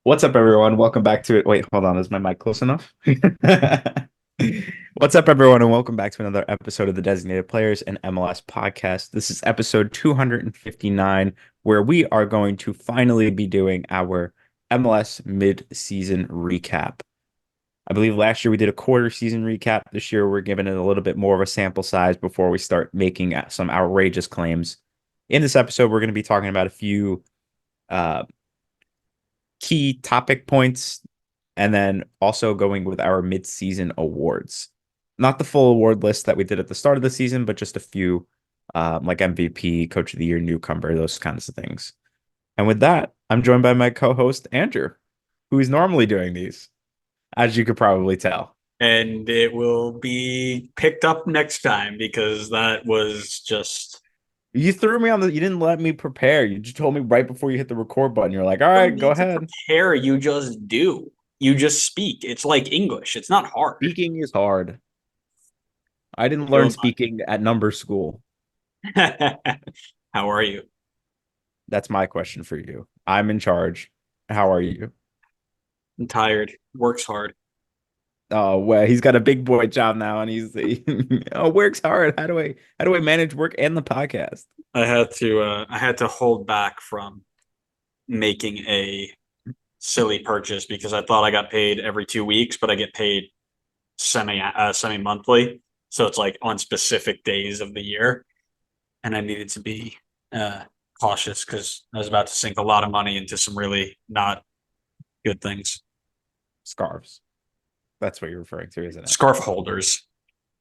What's up, everyone? Welcome back to it. Wait, hold on. Is my mic close enough? What's up, everyone, and welcome back to another episode of the Designated Players and MLS podcast. This is episode 259, where we are going to finally be doing our MLS mid-season recap. I believe last year we did a quarter season recap. This year we're giving it a little bit more of a sample size before we start making some outrageous claims. In this episode, we're going to be talking about a few uh, key topic points, and then also going with our mid-season awards. Not the full award list that we did at the start of the season, but just a few like MVP, Coach of the Year, Newcomer, those kinds of things. And with that, I'm joined by my co-host, Andrew, who is normally doing these, as you could probably tell. And it will be picked up next time because that was just You threw me on you didn't let me prepare. You just told me right before you hit the record button. You're like, all you right, don't go need to ahead. prepare. You just do. You just speak. It's like English. It's not hard. Speaking is hard. I didn't learn Feels speaking at number school. like. How are you? That's my question for you. I'm in charge. How are you? I'm tired. Works hard. Oh, well, he's got a big boy job now, and he's oh, works hard. How do I manage work and the podcast? I had to hold back from making a silly purchase because I thought I got paid every 2 weeks, but I get paid semi monthly. So it's like on specific days of the year. And I needed to be uh, cautious because I was about to sink a lot of money into some really not good things. Scarves. That's what you're referring to, isn't it? Scarf holders,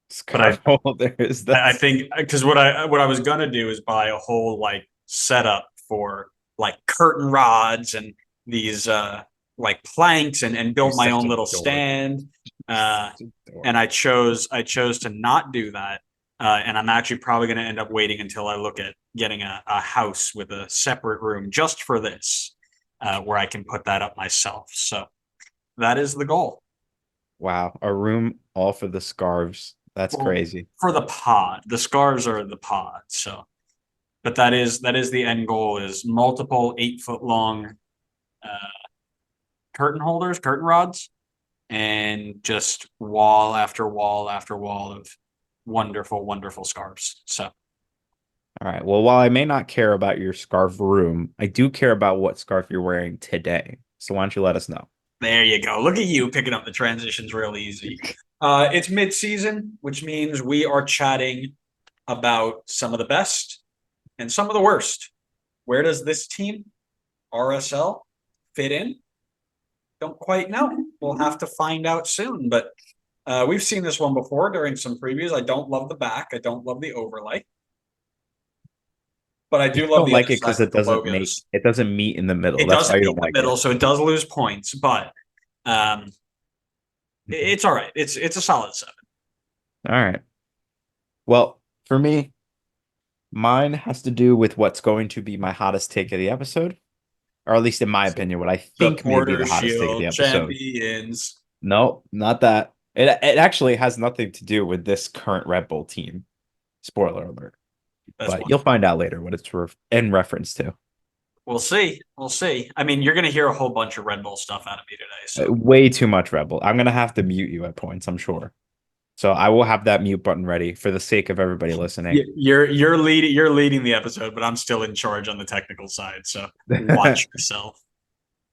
but Scarf holders. I That's think because what I was gonna do is buy a whole like setup for like curtain rods and these like planks and you're build my such own a little dork. stand. You're Uh, such a dork. and I chose to not do that. And I'm actually probably going to end up waiting until I look at getting a house with a separate room just for this, where I can put that up myself. So that is the goal. Wow, a room all for the scarves. That's Well, crazy. for the pod, the scarves are the pod. So, but that is the end goal: is multiple 8 foot long uh, curtain holders, curtain rods, and just wall after wall after wall of wonderful, wonderful scarves. So All right. Well, while I may not care about your scarf room, I do care about what scarf you're wearing today. So why don't you let us know? there you go. Look at you picking up the transitions real easy. It's mid-season, which means we are chatting about some of the best and some of the worst. Where does this team, RSL, fit in? Don't quite know. We'll have to find out soon. But we've seen this one before during some previews. I don't love the back. I don't love the overlay. But I You do just love don't the like other it side because with the logos. it doesn't meet in the middle. It That's why doesn't you meet don't in the like it. middle, so it does lose points, but um, it's all right. It's a solid 7. All right. Well, for me, mine has to do with what's going to be my hottest take of the episode, or at least in my opinion, what I think may be Supporter the hottest take of the Shield episode. champions. No, not that. It actually has nothing to do with this current Red Bull team. Spoiler alert. That's But one. you'll find out later what it's in reference to. We'll see. We'll see. I mean, you're going to hear a whole bunch of Red Bull stuff out of me today. So Way too much Red Bull. I'm gonna have to mute you at points, I'm sure. So I will have that mute button ready for the sake of everybody listening. you're leading the episode, but I'm still in charge on the technical side. So watch yourself.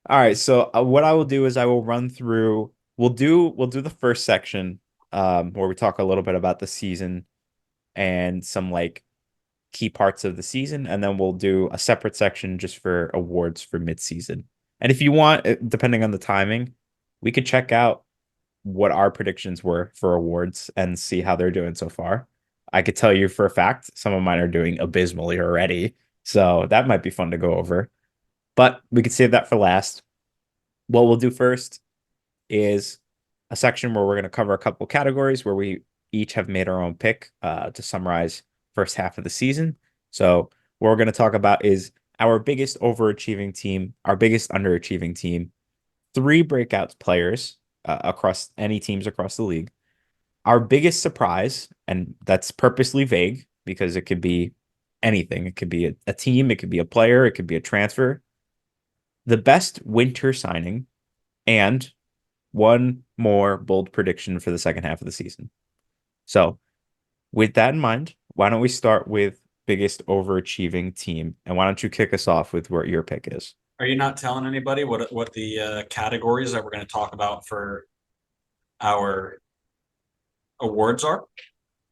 All right, so what I will do is I will run through. We'll do the first section, where we talk a little bit about the season and some like key parts of the season, and then we'll do a separate section just for awards for mid-season. And if you want, depending on the timing, we could check out what our predictions were for awards and see how they're doing so far. I could tell you for a fact some of mine are doing abysmally already, so that might be fun to go over. But we could save that for last. What we'll do first is a section where we're going to cover a couple categories where we each have made our own pick to summarize first half of the season. So what we're going to talk about is our biggest overachieving team, our biggest underachieving team, three breakout players across any teams across the league, our biggest surprise, and that's purposely vague because it could be anything. It could be a team, it could be a player, it could be a transfer. the best winter signing, and one more bold prediction for the second half of the season. So, with that in mind, why don't we start with biggest overachieving team? And why don't you kick us off with what your pick is? Are you not telling anybody what the categories that we're going to talk about for our awards are?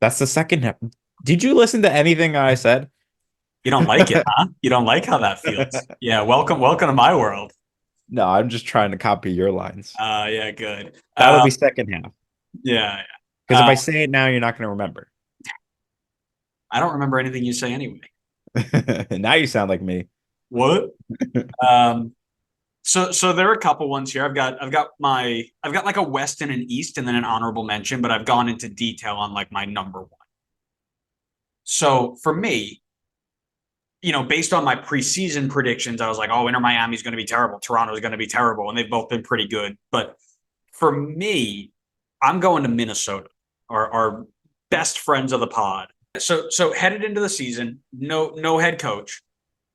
That's the second half. Did you listen to anything I said? You don't like it, huh? You don't like how that feels. Yeah, welcome to my world. No, I'm just trying to copy your lines. Yeah, good. That'll be second half. Yeah, Because if I say it now, you're not going to remember. I don't remember anything you say anyway. Now you sound like me. What? Um, so there are a couple ones here. I've got like a West and an East and then an honorable mention, but I've gone into detail on like my number one. So for me, based on my preseason predictions, I was like, oh, Inter Miami's going to be terrible. Toronto's going to be terrible. And they've both been pretty good. But for me, I'm going to Minnesota, our best friends of the pod. So headed into the season, no head coach.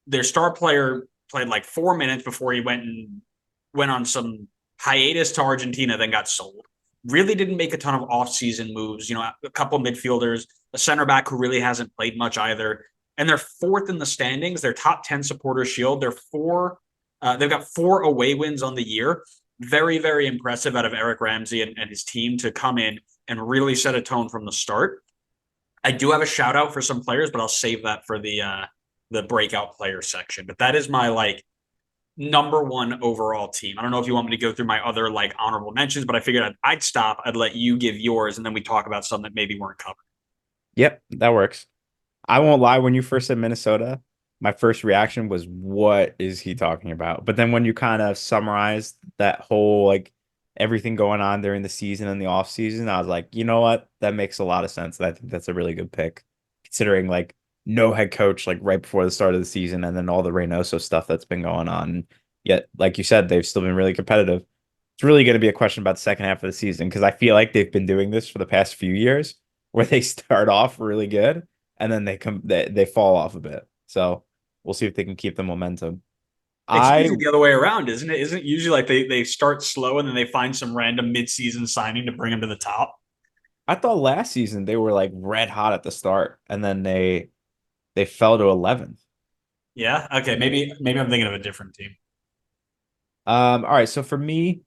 Their star player played like 4 minutes before he went on some hiatus to Argentina, then got sold. Really didn't make a ton of off-season moves. A couple midfielders, a center back who really hasn't played much either, and they're fourth in the standings. They're top 10 supporter shield. They've got 4 away wins on the year. Very, very impressive out of Eric Ramsey and his team to come in and really set a tone from the start. I do have a shout out for some players, but I'll save that for the breakout player section. But that is my like number one overall team. I don't know if you want me to go through my other like honorable mentions, but I figured I'd stop. I'd let you give yours, and then we talk about some that maybe weren't covered. Yep, that works. I won't lie, when you first said Minnesota, my first reaction was, what is he talking about? But then when you kind of summarized that whole like everything going on during the season and the off season, I was like, you know what? That makes a lot of sense. I think that's a really good pick, considering like no head coach like right before the start of the season and then all the Reynoso stuff that's been going on. Yet, like you said, they've still been really competitive. It's really going to be a question about the second half of the season because I feel like they've been doing this for the past few years where they start off really good and then they fall off a bit. So we'll see if they can keep the momentum. It's I usually the other way around, isn't it? Isn't it usually like they start slow and then they find some random midseason signing to bring them to the top? I thought last season they were like red hot at the start and then they fell to 11th. Yeah. Okay. Maybe I'm thinking of a different team. All right, so for me,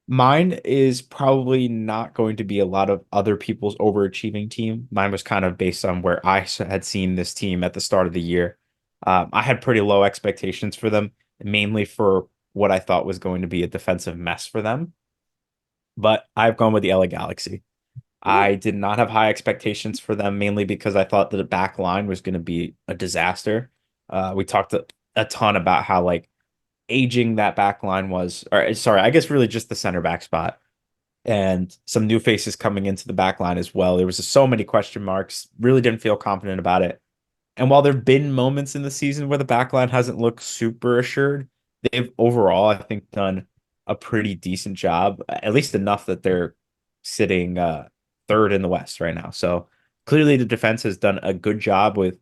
mine is probably not going to be a lot of other people's overachieving team. Mine was kind of based on where I had seen this team at the start of the year. I had pretty low expectations for them, mainly for what I thought was going to be a defensive mess for them. But I've gone with the LA Galaxy. Ooh. I did not have high expectations for them, mainly because I thought that the back line was going to be a disaster. We talked a ton about how like aging that back line was, or sorry, I guess really just the center back spot and some new faces coming into the back line as well. There was just so many question marks. Really didn't feel confident about it. And while there have been moments in the season where the back line hasn't looked super assured, they've overall, I think, done a pretty decent job, at least enough that they're sitting third in the West right now. So clearly the defense has done a good job with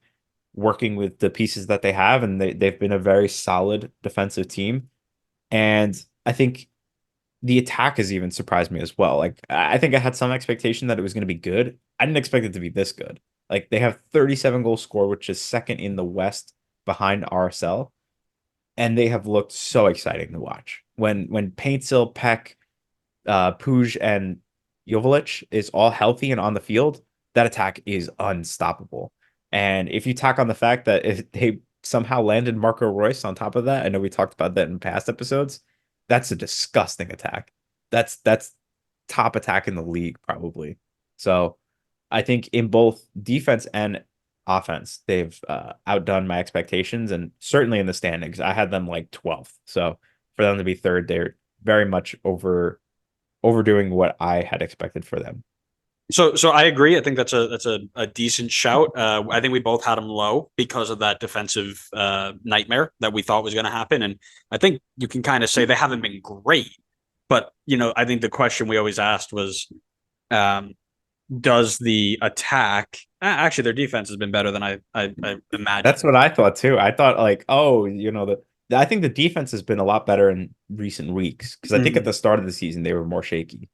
working with the pieces that they have, and they've been a very solid defensive team. And I think the attack has even surprised me as well. Like I think I had some expectation that it was going to be good. I didn't expect it to be this good. Like they have 37 goal score, which is second in the West behind RSL, and they have looked so exciting to watch. When Paintsil, Peck, Puig, and Jovic is all healthy and on the field, that attack is unstoppable. And if you tack on the fact that if they somehow landed Marco Royce on top of that, I know we talked about that in past episodes, that's a disgusting attack. That's top attack in the league, probably. So I think in both defense and offense, they've outdone my expectations, and certainly in the standings, I had them like 12th. So for them to be third, they're very much overdoing what I had expected for them. So I agree. I think that's a decent shout. I think we both had them low because of that defensive nightmare that we thought was going to happen, and I think you can kind of say they haven't been great. But I think the question we always asked was, does the attack? Actually, their defense has been better than I imagined. That's what I thought too. I thought like, oh, the I think the defense has been a lot better in recent weeks because I think at Mhm. the start of the season they were more shaky.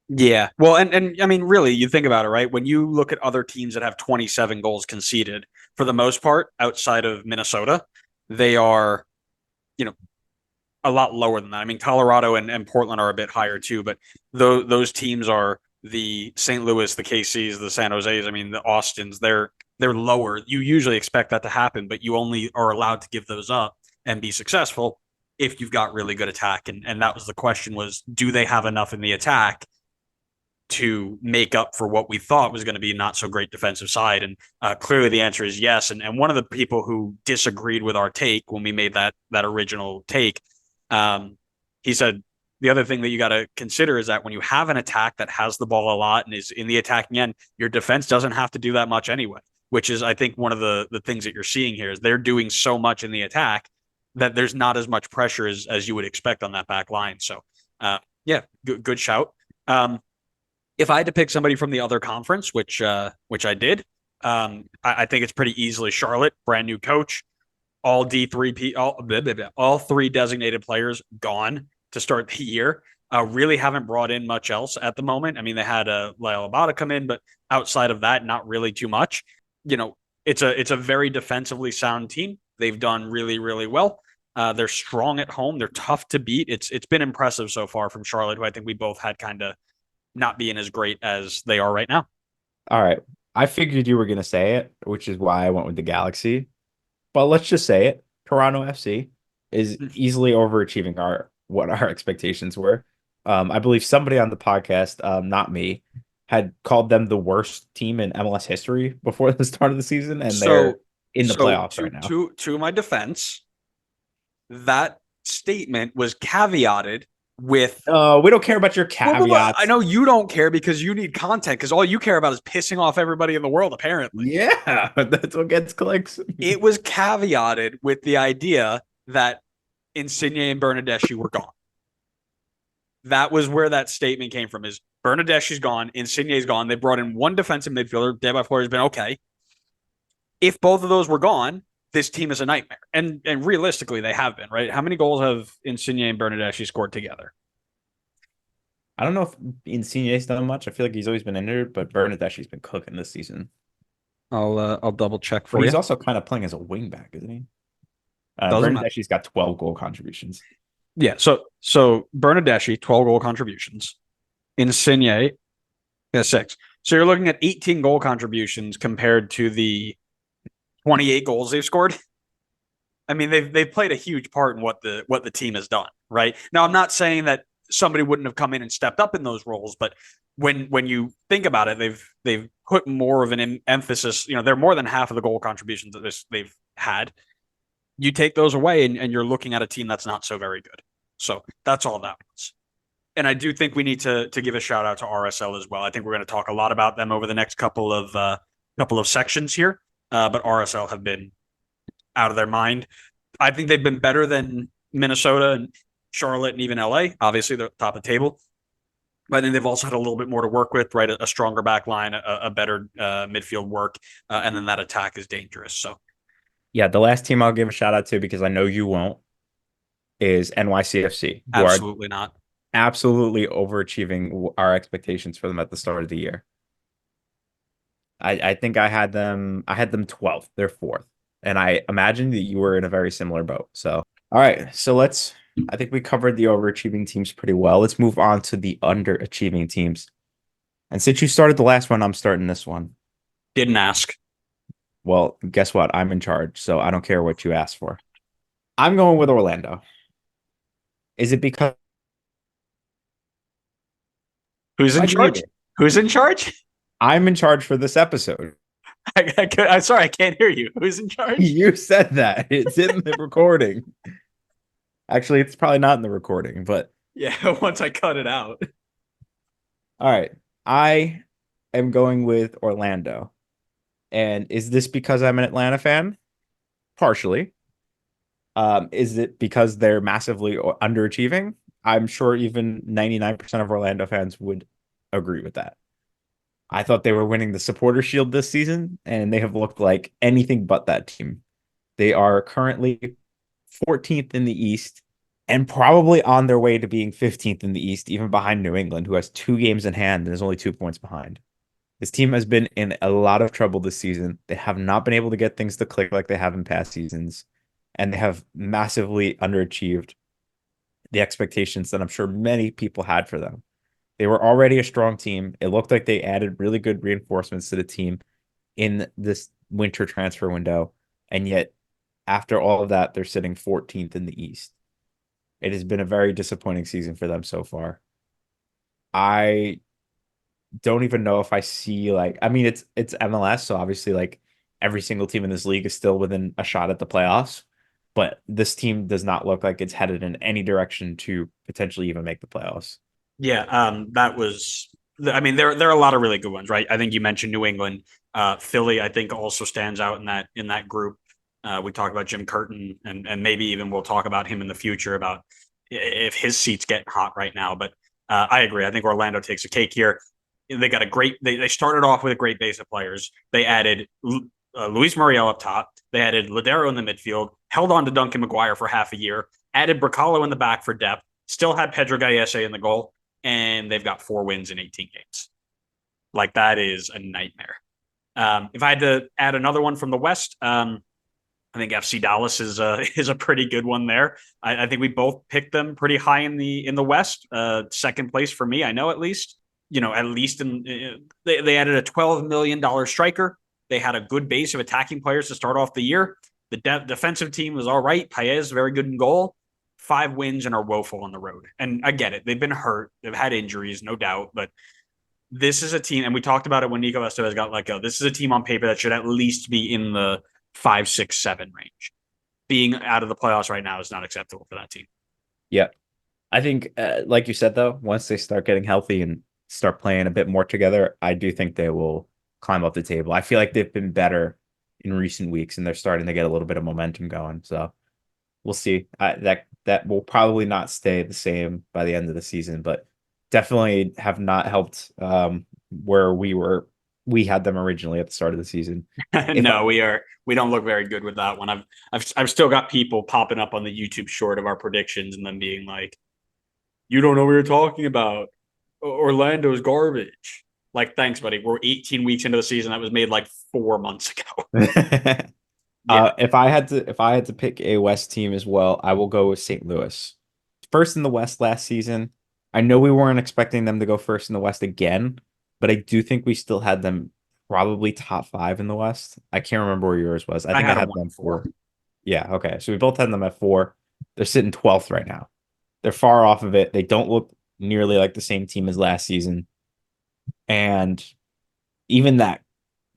Yeah. Well, and I mean, really, you think about it, right? When you look at other teams that have 27 goals conceded, for the most part, outside of Minnesota, they are, you know, a lot lower than that. I mean, Colorado and Portland are a bit higher too, but those teams are the St. Louis, the KCs, the San Jose's. I mean, the Austins. They're lower. You usually expect that to happen, but you only are allowed to give those up and be successful if you've got really good attack. And that was the question: was do they have enough in the attack to make up for what we thought was going to be not so great defensive side? And clearly the answer is yes. And one of the people who disagreed with our take when we made that original take, um, he said the other thing that you got to consider is that when you have an attack that has the ball a lot and is in the attacking end, your defense doesn't have to do that much anyway. Which is, I think, one of the things that you're seeing here is they're doing so much in the attack that there's not as much pressure as you would expect on that back line. So, yeah, good shout. Um, if I had to pick somebody from the other conference, which I did, I think it's pretty easily Charlotte, brand new coach, all D3P, all three designated players gone to start the year. Really haven't brought in much else at the moment. I mean, they had Lyle Abada come in, but outside of that, not really too much. You know, it's a very defensively sound team. They've done really really well. They're strong at home. They're tough to beat. It's been impressive so far from Charlotte, who I think we both had kind of not being as great as they are right now. All right. I figured you were going to say it, which is why I went with the Galaxy. But let's just say it. Toronto FC is easily overachieving our what our expectations were. I believe somebody on the podcast, not me, had called them the worst team in MLS history before the start of the season, and they're So, in the so playoffs right now. to my defense, that statement was caveated with. We don't care about your Well, I caveats. know you don't care because you need content because all you care about is pissing off everybody in the world. Apparently, Yeah, that's what gets clicks. it was caveated with the idea that Insigne and Bernadeschi were gone. That was where that statement came from. Is Bernadeschi's gone, Insigne's gone. They brought in one defensive midfielder. Deba has been okay. If both of those were gone, this team is a nightmare. And realistically, they have been, right? How many goals have Insigne and Bernadeschi scored together? I don't know if Insigne's done much. I feel like he's always been injured, but Bernadeschi's been cooking this season. I'll double check But for he's you. also kind of playing as a wing back, isn't he? Doesn't matter. Bernadeschi's got 12 goal contributions. Yeah. So Bernadeschi, 12 goal contributions. Insigne, yeah, six. So you're looking at 18 goal contributions compared to the 28 goals they've scored. I mean, they've played a huge part in what the team has done, right? Now, I'm not saying that somebody wouldn't have come in and stepped up in those roles, but when you think about it, they've put more of an emphasis. You know, they're more than half of the goal contributions that they've had. You take those away, and you're looking at a team that's not so very good. So that's all that was. And I do think we need to give a shout out to RSL as well. I think we're going to talk a lot about them over the next couple of sections here. But RSL have been out of their mind. I think they've been better than Minnesota and Charlotte and even LA. Obviously, they're at the top of the table. But I think they've also had a little bit more to work with, right? A stronger back line, a better midfield work, and then that attack is dangerous. So Yeah, the last team I'll give a shout out to because I know you won't is NYCFC, who are absolutely not. absolutely overachieving our expectations for them at the start of the year. I think I had them 12th. They're fourth. And I imagine that you were in a very similar boat. So, all right. So I think we covered the overachieving teams pretty well. Let's move on to the underachieving teams. And since you started the last one, I'm starting this one. Didn't ask. Well, guess what? I'm in charge. So I don't care what you ask for. I'm going with Orlando. Is it because Who's in I need charge? it? Who's in charge? I'm in charge for this episode. I'm sorry, I can't hear you. Who's in charge? You said that. It's in the recording. Actually, it's probably not in the recording, but Yeah, once I cut it out. all right. I am going with Orlando. And is this because I'm an Atlanta fan? Partially. Is it because they're massively underachieving? I'm sure even 99% of Orlando fans would agree with that. I thought they were winning the supporter shield this season, and they have looked like anything but that team. They are currently 14th in the East, and probably on their way to being 15th in the East, even behind New England, who has 2 games in hand and is only 2 points behind. This team has been in a lot of trouble this season. They have not been able to get things to click like they have in past seasons, and they have massively underachieved the expectations that I'm sure many people had for them. They were already a strong team. It looked like they added really good reinforcements to the team in this winter transfer window, and yet after all of that, they're sitting 14th in the East. It has been a very disappointing season for them so far. I don't even know if I see like I mean it's MLS, so obviously like every single team in this league is still within a shot at the playoffs, but this team does not look like it's headed in any direction to potentially even make the playoffs. Yeah, that was. I mean, there are a lot of really good ones, right? I think you mentioned New England, Philly. I think also stands out in that group. We talk about Jim Curtin, and maybe even we'll talk about him in the future about if his seat's getting hot right now. But I agree. I think Orlando takes a cake here. They got a great. They started off with a great base of players. They added Luis Muriel up top. They added Ladero in the midfield. Held on to Duncan McGuire for half a year. Added Bracalo in the back for depth. Still had Pedro Gallese in the goal, and they've got 4 wins in 18 games. Like that is a nightmare. If I had to add another one from the West, I think FC Dallas is a pretty good one there. I think we both picked them pretty high in the West. Second place for me, I know at least. At least they added a $12 million striker. They had a good base of attacking players to start off the year. The defensive team was all right. Paez very good in goal. 5 wins and are woeful on the road. And I get it. They've been hurt. They've had injuries, no doubt. But this is a team, and we talked about it when Nico Estevez got let go. This is a team on paper that should at least be in the 5, 6, 7 range. Being out of the playoffs right now is not acceptable for that team. Yeah. I think, like you said, though, once they start getting healthy and start playing a bit more together, I do think they will climb up the table. I feel like they've been better in recent weeks, and they're starting to get a little bit of momentum going. So we'll see. That will probably not stay the same by the end of the season, but definitely have not helped where we had them originally at the start of the season. No, we don't look very good with that one. I've still got people popping up on the YouTube short of our predictions and then being like, "You don't know what you're talking about. Orlando's garbage." Like, thanks, buddy. We're 18 weeks into the season. That was made like 4 months ago. Yeah. If I had to pick a West team as well, I will go with St. Louis. First in the West last season. I know we weren't expecting them to go first in the West again, but I do think we still had them probably top 5 in the West. I can't remember where yours was. I I think I had a had them 1-4. 4. Yeah, okay. So we both had them at 4. They're sitting 12th right now. They're far off of it. They don't look nearly like the same team as last season. And even that,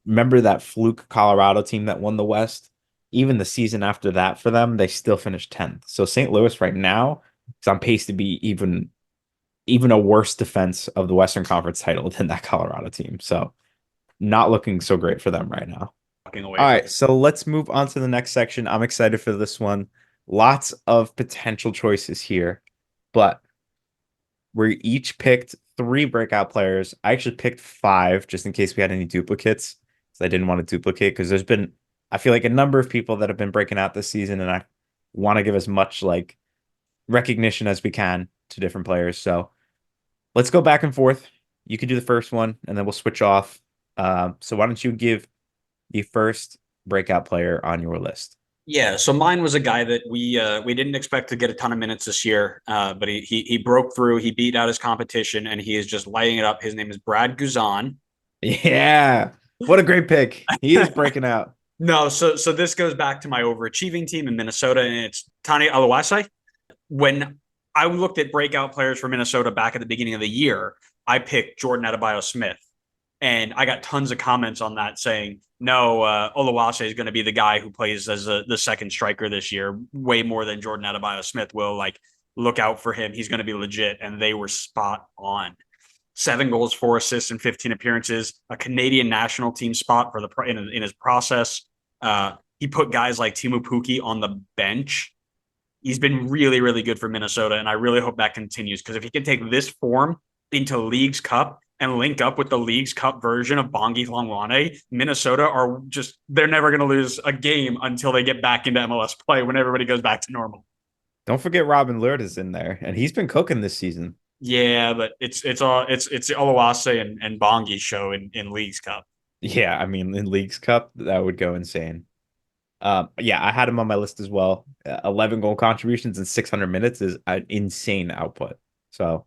remember that fluke Colorado team that won the West? Even the season after that for them, they still finished 10th. So St. Louis right now is on pace to be even a worse defense of the Western Conference title than that Colorado team. So not looking so great for them right now. Walking away All from right, so let's move on to the next section. I'm excited for this one. Lots of potential choices here, but we each picked 3 breakout players. I actually picked 5 just in case we had any duplicates. So I didn't want to duplicate because there's been, I feel like, a number of people that have been breaking out this season, and I want to give as much like recognition as we can to different players. So let's go back and forth. You can do the first one, and then we'll switch off. So why don't you give the first breakout player on your list? Yeah, so mine was a guy that we didn't expect to get a ton of minutes this year, but he broke through, he beat out his competition, and he is just lighting it up. His name is Brad Guzan. Yeah, what a great pick. He is breaking out. No, so this goes back to my overachieving team in Minnesota, and it's Tani Aluwase. When I looked at breakout players for Minnesota back at the beginning of the year, I picked Jordan Adebayo Smith. And I got tons of comments on that saying, no, Oluwase is going to be the guy who plays as the second striker this year, way more than Jordan Adebayo Smith will. Like, look out for him. He's going to be legit. And they were spot on. 7 goals, 4 assists, and 15 appearances. A Canadian national team spot for in his process. He put guys like Timu Pukki on the bench. He's been really, really good for Minnesota, and I really hope that continues because if he can take this form into League's Cup and link up with the League's Cup version of Bongi Hlongwane, Minnesota are just, they're never going to lose a game until they get back into MLS play when everybody goes back to normal. Don't forget Robin Lurt is in there, and he's been cooking this season. Yeah, but it's the Oluwase and Bongi show in League's Cup. Yeah, I mean, in League's Cup, that would go insane. Yeah, I had him on my list as well. 11 goal contributions in 600 minutes is an insane output. So,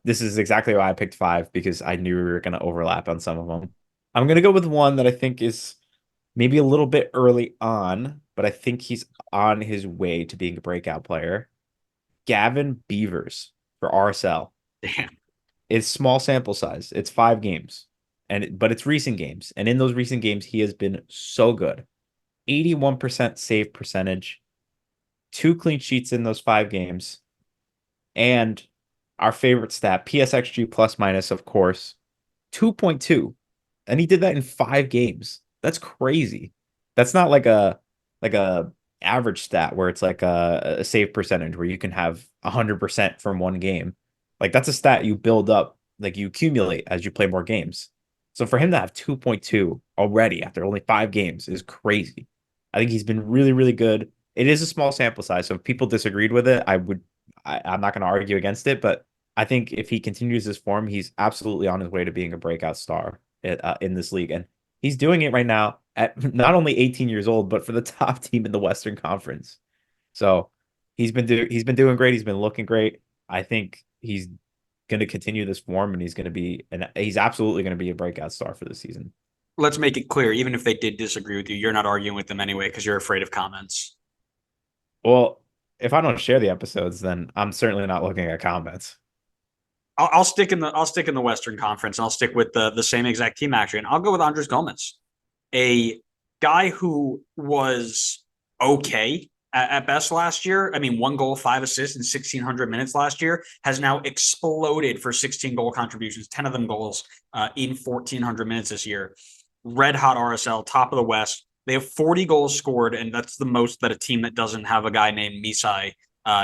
this is exactly why I picked five because I knew we were going to overlap on some of them. I'm going to go with one that I think is maybe a little bit early on, but I think he's on his way to being a breakout player. Gavin Beavers for RSL. Damn. It's small sample size. It's 5 games, but it's recent games, and in those recent games, he has been so good. 81% save percentage, 2 clean sheets in those 5 games, and our favorite stat, PSXG plus minus, of course, 2.2. And he did that in 5 games. That's crazy. That's not like a average stat where it's like a save percentage where you can have 100% from one game. Like that's a stat you build up, like you accumulate as you play more games. So for him to have 2.2 already after only 5 games is crazy. I think he's been really, really good. It is a small sample size, so if people disagreed with it, I'm not going to argue against it. But I think if he continues this form, he's absolutely on his way to being a breakout star in this league, and he's doing it right now at not only 18 years old, but for the top team in the Western Conference. So he's been doing great. He's been looking great. I think he's going to continue this form, and he's absolutely going to be a breakout star for the season. Let's make it clear, even if they did disagree with you, you're not arguing with them anyway because you're afraid of comments. Well, if I don't share the episodes, then I'm certainly not looking at comments. I'll stick in the Western Conference. And I'll stick with the same exact team actually, and I'll go with Andres Gomez, a guy who was okay at best last year. I mean, 1 goal, 5 assists in 1,600 minutes last year, has now exploded for 16 goal contributions, 10 of them goals in 1,400 minutes this year. Red hot RSL, top of the West. They have 40 goals scored, and that's the most that a team that doesn't have a guy named Misai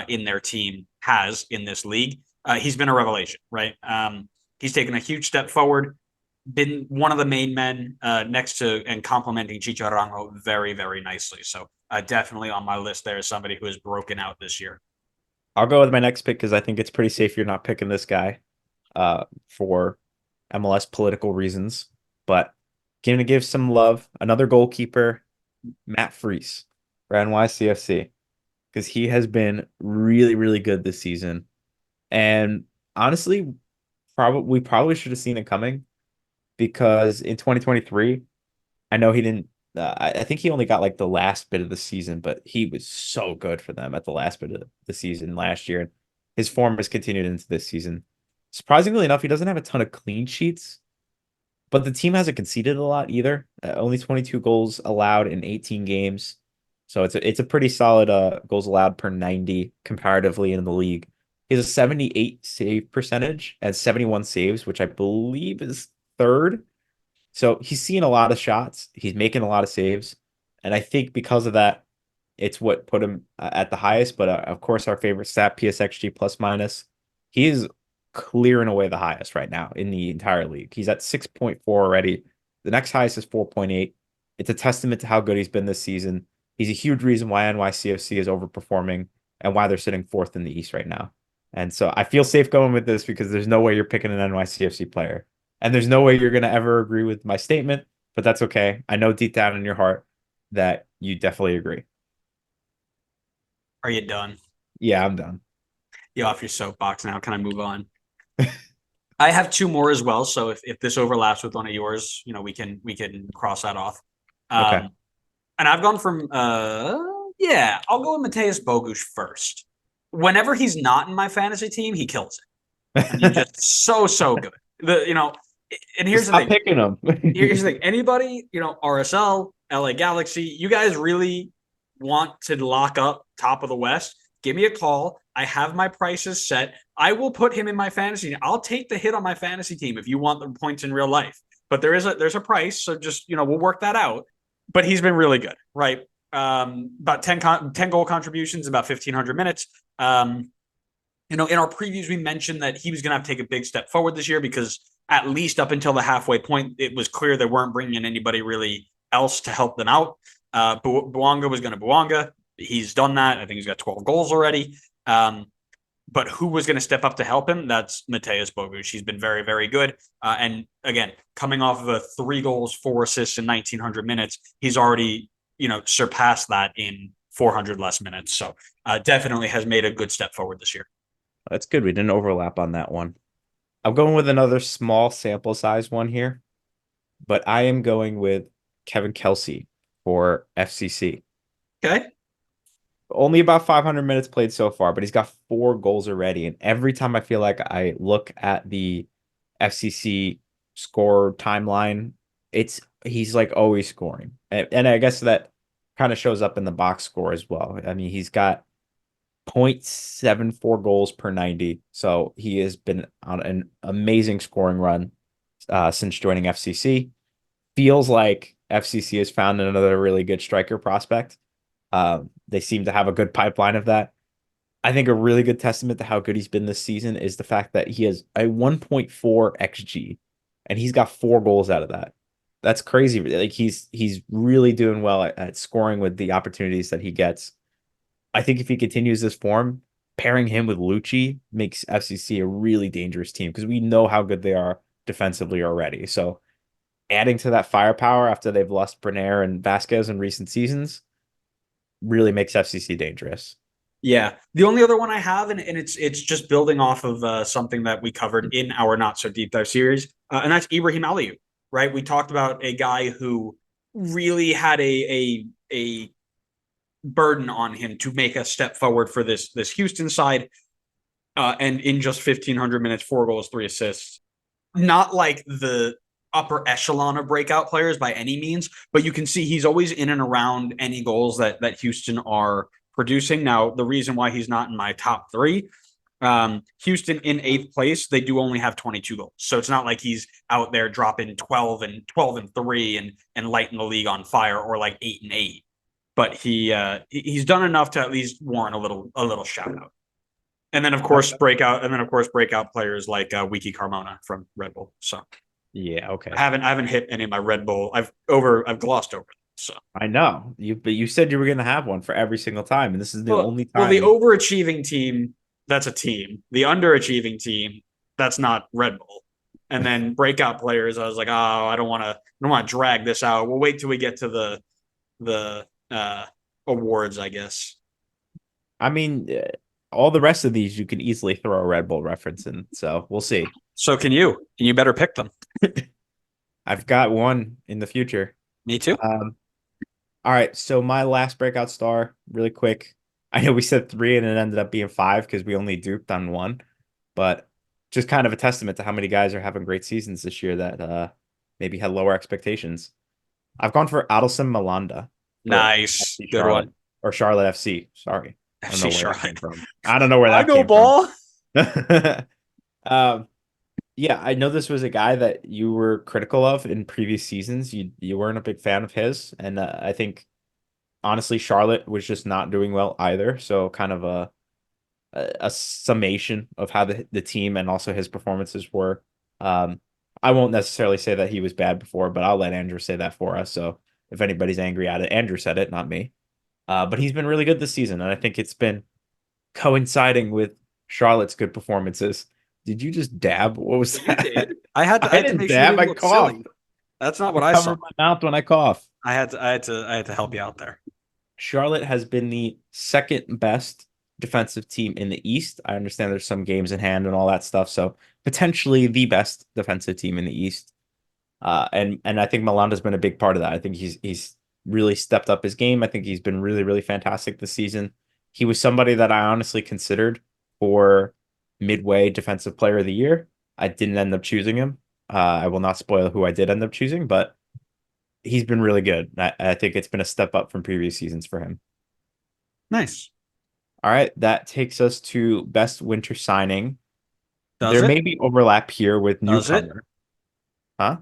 in their team has in this league. He's been a revelation, right? He's taken a huge step forward, been one of the main men next to and complementing Chicharrango very, very nicely. So definitely on my list there is somebody who has broken out this year. I'll go with my next pick because I think it's pretty safe you're not picking this guy for MLS political reasons. But going to give some love. Another goalkeeper, Matt Freese for NYCFC, because he has been really, really good this season. And honestly, we probably should have seen it coming because in 2023, I know he didn't. I think he only got like the last bit of the season, but he was so good for them at the last bit of the season last year. His form has continued into this season. Surprisingly enough, he doesn't have a ton of clean sheets, but the team hasn't conceded a lot either. Only 22 goals allowed in 18 games. So it's a pretty solid goals allowed per 90 comparatively in the league. He has a 78 save percentage and 71 saves, which I believe is third. So he's seeing a lot of shots. He's making a lot of saves. And I think because of that, it's what put him at the highest. But of course, our favorite stat, PSXG plus minus, he is clearing away the highest right now in the entire league. He's at 6.4 already. The next highest is 4.8. It's a testament to how good he's been this season. He's a huge reason why NYCFC is overperforming and why they're sitting fourth in the East right now. And so I feel safe going with this because there's no way you're picking an NYCFC player. And there's no way you're going to ever agree with my statement, but that's okay. I know deep down in your heart that you definitely agree. Are you done? Yeah, I'm done. You off your soapbox now. Can I move on? I have 2 more as well. So if this overlaps with one of yours, we can cross that off. Okay. And I've gone from I'll go with Mateus Bogusz first. Whenever he's not in my fantasy team, he kills it. I mean, just so good. And here's the thing. Picking him. Here's the thing. Anybody, RSL, LA Galaxy, you guys really want to lock up top of the West? Give me a call. I have my prices set. I will put him in my fantasy. I'll take the hit on my fantasy team if you want the points in real life. But there's a price, so just we'll work that out. But he's been really good, right? About 10 goal contributions, about 1,500 minutes. In our previews, we mentioned that he was going to have to take a big step forward this year because at least up until the halfway point, it was clear they weren't bringing in anybody really else to help them out. Bouanga was going to Bouanga. He's done that. I think he's got 12 goals already. But who was going to step up to help him? That's Mateusz Bogusz. He's been very, very good. And again, coming off of a 3 goals, 4 assists in 1,900 minutes, he's already, surpassed that in 400 less minutes. So definitely has made a good step forward this year. That's good. We didn't overlap on that one. I'm going with another small sample size one here, but I am going with Kevin Kelsey for FCC. Okay. Only about 500 minutes played so far, but he's got 4 goals already. And every time I feel like I look at the FCC score timeline, he's like always scoring. And I guess that kind of shows up in the box score as well. I mean, he's got 0.74 goals per 90. So he has been on an amazing scoring run since joining FCC. Feels like FCC has found another really good striker prospect. They seem to have a good pipeline of that. I think a really good testament to how good he's been this season is the fact that he has a 1.4 XG and he's got 4 goals out of that. That's crazy. Like he's really doing well at scoring with the opportunities that he gets. I think if he continues this form, pairing him with Lucci makes FCC a really dangerous team because we know how good they are defensively already. So adding to that firepower after they've lost Bernier and Vasquez in recent seasons really makes FCC dangerous. Yeah. The only other one I have, and it's just building off of something that we covered in our Not So Deep Dive series, and that's Ibrahim Aliou, right? We talked about a guy who really had a burden on him to make a step forward for this Houston side, and in just 1,500 minutes, 4 goals, 3 assists. Not like the upper echelon of breakout players by any means, but you can see he's always in and around any goals that Houston are producing. Now, the reason why he's not in my top 3, Houston in 8th place, they do only have 22 goals. So it's not like he's out there dropping 12 and 3 and lighting the league on fire, or like 8 and 8. But he's done enough to at least warrant a little shout out. And then of course breakout players like Wiki Carmona from Red Bull. So yeah, okay. I haven't hit any of my Red Bull. I've glossed over them. So I know but you said you were going to have one for every single time, and this is the only time. Well, the overachieving team, that's a team. The underachieving team, that's not Red Bull. And then breakout players, I was like, oh, I don't want to drag this out. We'll wait till we get to the awards, I guess. I mean, all the rest of these you can easily throw a Red Bull reference in, so we'll see. So can you? And you better pick them. I've got one in the future. Me too. All right, so my last breakout star, really quick. I know we said 3 and it ended up being 5 because we only duped on 1, but just kind of a testament to how many guys are having great seasons this year that maybe had lower expectations. I've gone for Adelson Malanda. Nice. Good Charlotte, one. Or Charlotte FC. Sorry. FC Charlotte. I don't know where that came ball. from. Yeah, I know this was a guy that you were critical of in previous seasons. You weren't a big fan of his, and I think honestly Charlotte was just not doing well either. So kind of a summation of how the team and also his performances were. I won't necessarily say that he was bad before, but I'll let Andrew say that for us. So if anybody's angry at it, Andrew said it, not me. But he's been really good this season, and I think it's been coinciding with Charlotte's good performances. Did you just dab? What was that? You did. I didn't make dab. Sure I cough. Silly. That's not what I saw. Cover my mouth when I cough. I had to help you out there. Charlotte has been the second best defensive team in the East. I understand there's some games in hand and all that stuff, so potentially the best defensive team in the East. And I think Malanda's been a big part of that. I think he's really stepped up his game. I think he's been really, really fantastic this season. He was somebody that I honestly considered for midway defensive player of the year. I didn't end up choosing him. I will not spoil who I did end up choosing, but he's been really good. I think it's been a step up from previous seasons for him. Nice. All right, that takes us to best winter signing. There may be overlap here with Newcomer. Huh?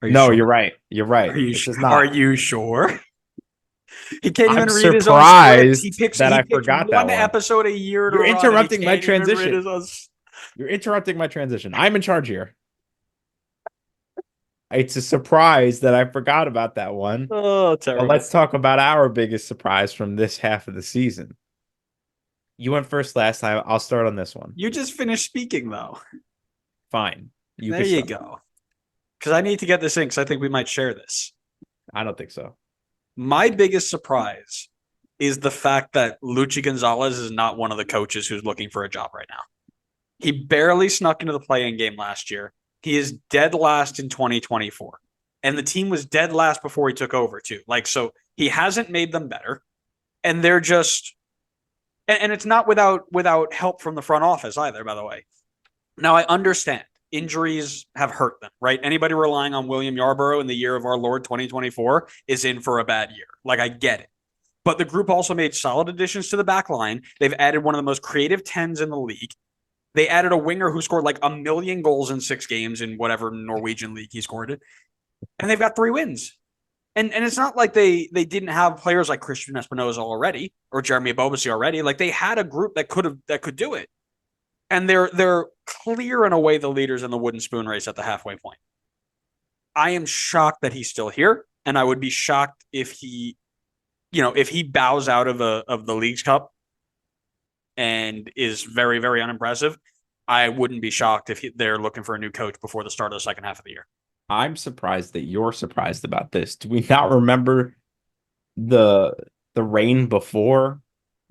No, sure? You're right. You're right. Are you sure? He can't I'm even read his own script. He surprised picks that he I picks forgot that one one. episode a year to You're run, and he interrupting my can't even read his transition. own. You're interrupting my transition. I'm in charge here. It's a surprise that I forgot about that one. Oh, But terrible. let's talk about our biggest surprise from this half of the season. You went first last time. I'll start on this one. You just finished speaking though. Fine. You There could you start. go. Because I need to get this in because I think we might share this. I don't think so. My biggest surprise is the fact that Luchi Gonzalez is not one of the coaches who's looking for a job right now. He barely snuck into the play-in game last year. He is dead last in 2024. And the team was dead last before he took over, too. Like, so he hasn't made them better. And they're just and it's not without help from the front office either, by the way. Now I understand injuries have hurt them, right? Anybody relying on William Yarborough in the year of our Lord 2024 is in for a bad year. Like I get it. But the group also made solid additions to the back line. They've added one of the most creative tens in the league. They added a winger who scored like 1,000,000 goals in 6 games in whatever Norwegian league he scored it. And they've got 3 wins. And it's not like they didn't have players like Christian Espinoza already or Jeremy Bobasi already. Like they had a group that could do it. And they're clear in a way the leaders in the wooden spoon race at the halfway point. I am shocked that he's still here, and I would be shocked if he bows out of the Leagues Cup and is very, very unimpressive. I wouldn't be shocked if they're looking for a new coach before the start of the second half of the year. I'm surprised that you're surprised about this. Do we not remember the the reign before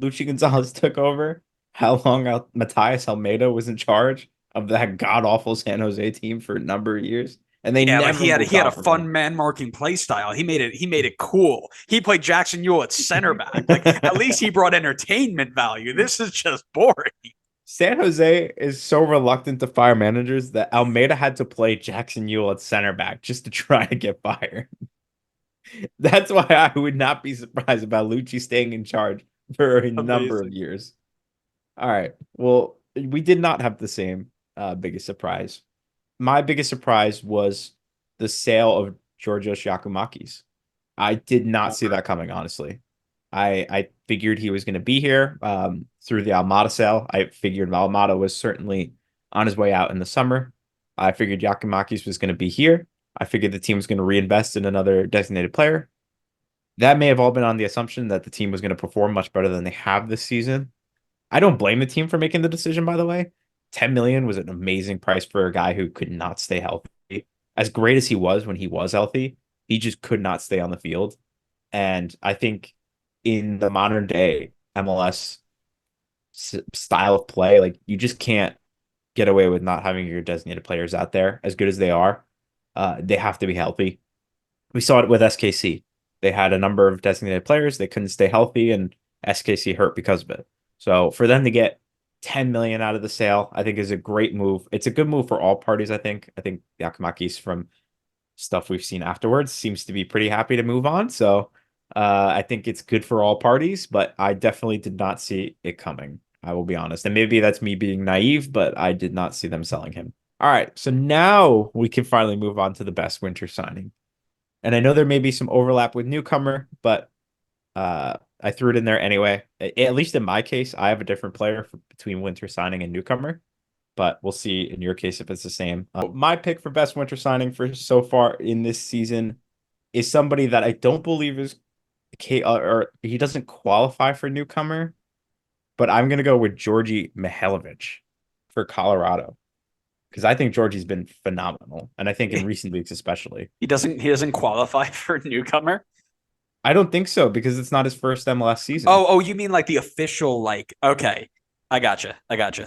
Luchi Gonzalez took over? How long Matias Almeida was in charge of that god awful San Jose team for a number of years, and they Yeah, but never he had moved he had a on from him. fun man marking play style. He made it cool. He played Jackson Ewell at center back. Like at least he brought entertainment value. This is just boring. San Jose is so reluctant to fire managers that Almeida had to play Jackson Ewell at center back just to try to get fired. That's why I would not be surprised about Lucci staying in charge for a number of Amazing. years. All right. Well, we did not have the same biggest surprise. My biggest surprise was the sale of Georgios Giacomakis. I did not see that coming, honestly. I figured he was going to be here through the Almada sale. I figured Almada was certainly on his way out in the summer. I figured Giacomakis was going to be here. I figured the team was going to reinvest in another designated player. That may have all been on the assumption that the team was going to perform much better than they have this season. I don't blame the team for making the decision, by the way. 10 million was an amazing price for a guy who could not stay healthy. As great as he was when he was healthy, he just could not stay on the field. And I think in the modern day MLS style of play, like you just can't get away with not having your designated players out there as good as they are. They have to be healthy. We saw it with SKC. They had a number of designated players. They couldn't stay healthy, and SKC hurt because of it. So for them to get 10 million out of the sale, I think is a great move. It's a good move for all parties, I think. I think Yakimakis, from stuff we've seen afterwards, seems to be pretty happy to move on. So I think it's good for all parties, but I definitely did not see it coming. I will be honest. And maybe that's me being naive, but I did not see them selling him. All right. So now we can finally move on to the best winter signing. And I know there may be some overlap with Newcomer, but I threw it in there anyway. At least in my case, I have a different player between winter signing and Newcomer, but we'll see in your case if it's the same. My pick for best winter signing for so far in this season is somebody that I don't believe is or he doesn't qualify for Newcomer, but I'm gonna go with Georgi Mihailovic for Colorado because I think Georgie's been phenomenal, and I think in recent weeks especially. He doesn't qualify for newcomer. I don't think so because it's not his first MLS season. Oh, you mean like the official, like, okay. I gotcha.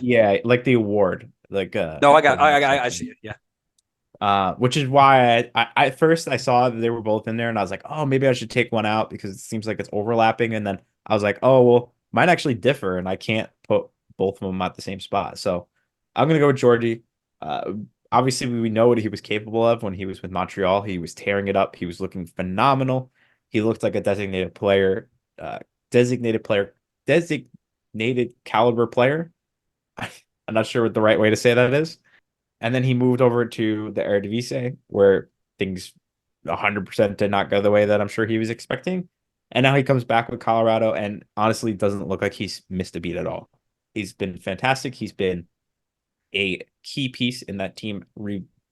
Yeah, like the award, like No, I the got awards I section. see it. Yeah. Which is why I at first I saw that they were both in there, and I was like, oh, maybe I should take one out because it seems like it's overlapping. And then I was like, oh, well, mine actually differ, and I can't put both of them at the same spot. So I'm gonna go with Georgie. Uh, Obviously, we know what he was capable of when he was with Montreal. He was tearing it up. He was looking phenomenal. He looked like a uh, designated player, designated caliber player. I'm not sure what the right way to say that is. And then he moved over to the Eredivisie, where things 100% did not go the way that I'm sure he was expecting. And now he comes back with Colorado and honestly doesn't look like he's missed a beat at all. He's been fantastic. He's been a key piece in that team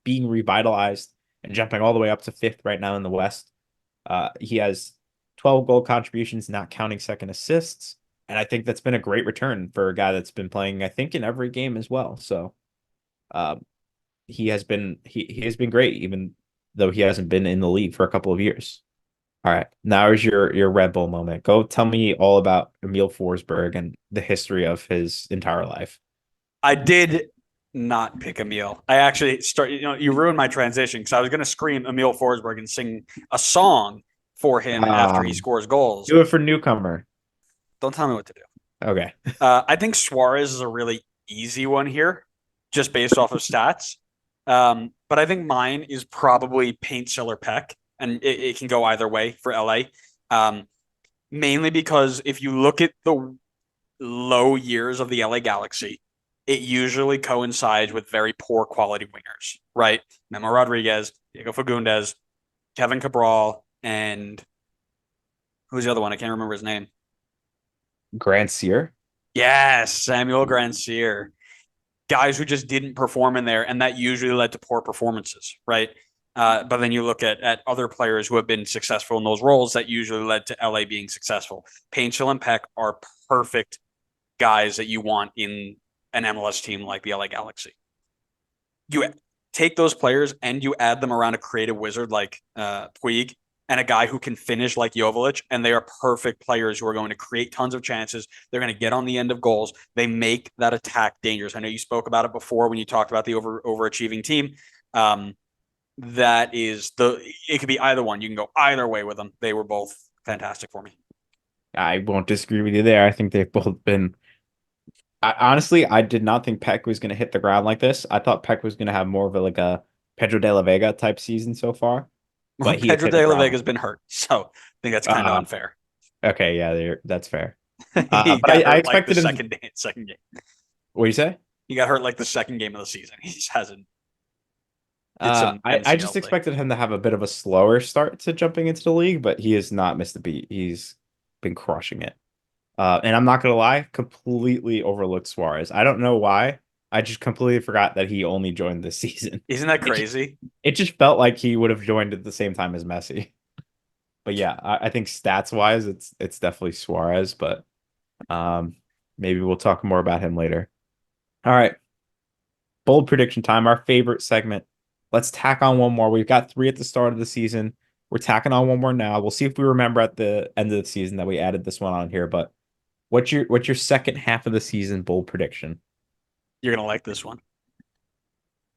being revitalized and jumping all the way up to fifth right now in the West. He has 12 goal contributions, not counting second assists. And I think that's been a great return for a guy that's been playing, I think, in every game as well. So um, he has been great, even though he hasn't been in the league for a couple of years. All right, now is your Red Bull moment. Go tell me all about Emil Forsberg and the history of his entire life. I did not pick Emil. I actually you ruined my transition because I was going to scream Emil Forsberg and sing a song for him after he scores goals. Do it for Newcomer. Don't tell me what to do. Okay. I think Suarez is a really easy one here, just based off of stats. But I think mine is probably Paint Seller Peck, and it can go either way for LA. Mainly because if you look at the low years of the LA Galaxy, it usually coincides with very poor quality wingers, right? Memo Rodriguez, Diego Fagundes, Kevin Cabral, and who's the other one? I can't remember his name. Grandsir? Yes, Samuel Grandsir. Guys who just didn't perform in there, and that usually led to poor performances, right? But then you look at other players who have been successful in those roles that usually led to LA being successful. Painchill and Peck are perfect guys that you want in an MLS team like the LA Galaxy. You take those players and you add them around a creative wizard like Puig and a guy who can finish like Joveljic, and they are perfect players who are going to create tons of chances. They're going to get on the end of goals. They make that attack dangerous. I know you spoke about it before when you talked about the overachieving team. It could be either one. You can go either way with them. They were both fantastic for me. I won't disagree with you there. I think they've both been. Honestly, I did not think Peck was going to hit the ground like this. I thought Peck was going to have more of a Pedro de la Vega type season so far, Well, but he has Pedro hit the de la ground. Vega's been hurt, so I think that's kind of unfair. Okay, yeah, that's fair. He But got I hurt like the expected him. second game. What do you say? He got hurt like the second game of the season. He just hasn't. Did some I just MCL thing. expected him to have a bit of a slower start to jumping into the league, but he has not missed a beat. He's been crushing it. And I'm not gonna lie, completely overlooked Suarez. I don't know why. I just completely forgot that he only joined this season. Isn't that crazy? It just felt like he would have joined at the same time as Messi. But yeah, I think stats wise, it's definitely Suarez, but um, maybe we'll talk more about him later. All right, bold prediction time, our favorite segment. Let's tack on one more. We've got three at the start of the season. We're tacking on one more now. We'll see if we remember at the end of the season that we added this one on here. But what's your second half of the season bold prediction? You're gonna like this one.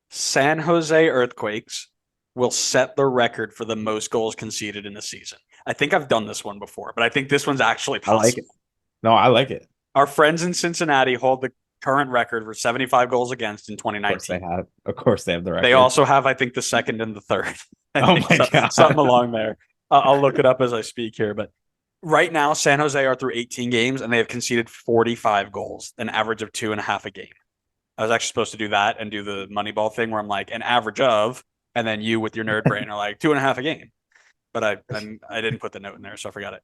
San Jose Earthquakes will set the record for the most goals conceded in a season. I think I've done this one before, but I think this one's actually I like it. possible. No, I like it. Our friends in Cincinnati hold the current record for 75 goals against in Of course they 2019. have. Of course they have the They record. also have, I think, the second and the third. I Oh think my so, God. something along there. I'll look it up as I speak here. But right now, San Jose are through 18 games and they have conceded 45 goals, an average of 2.5 a game. I was actually supposed to do that and do the Moneyball thing where I'm like an average of, and then you with your nerd brain are like 2.5 a game. But I didn't put the note in there, so I forgot it.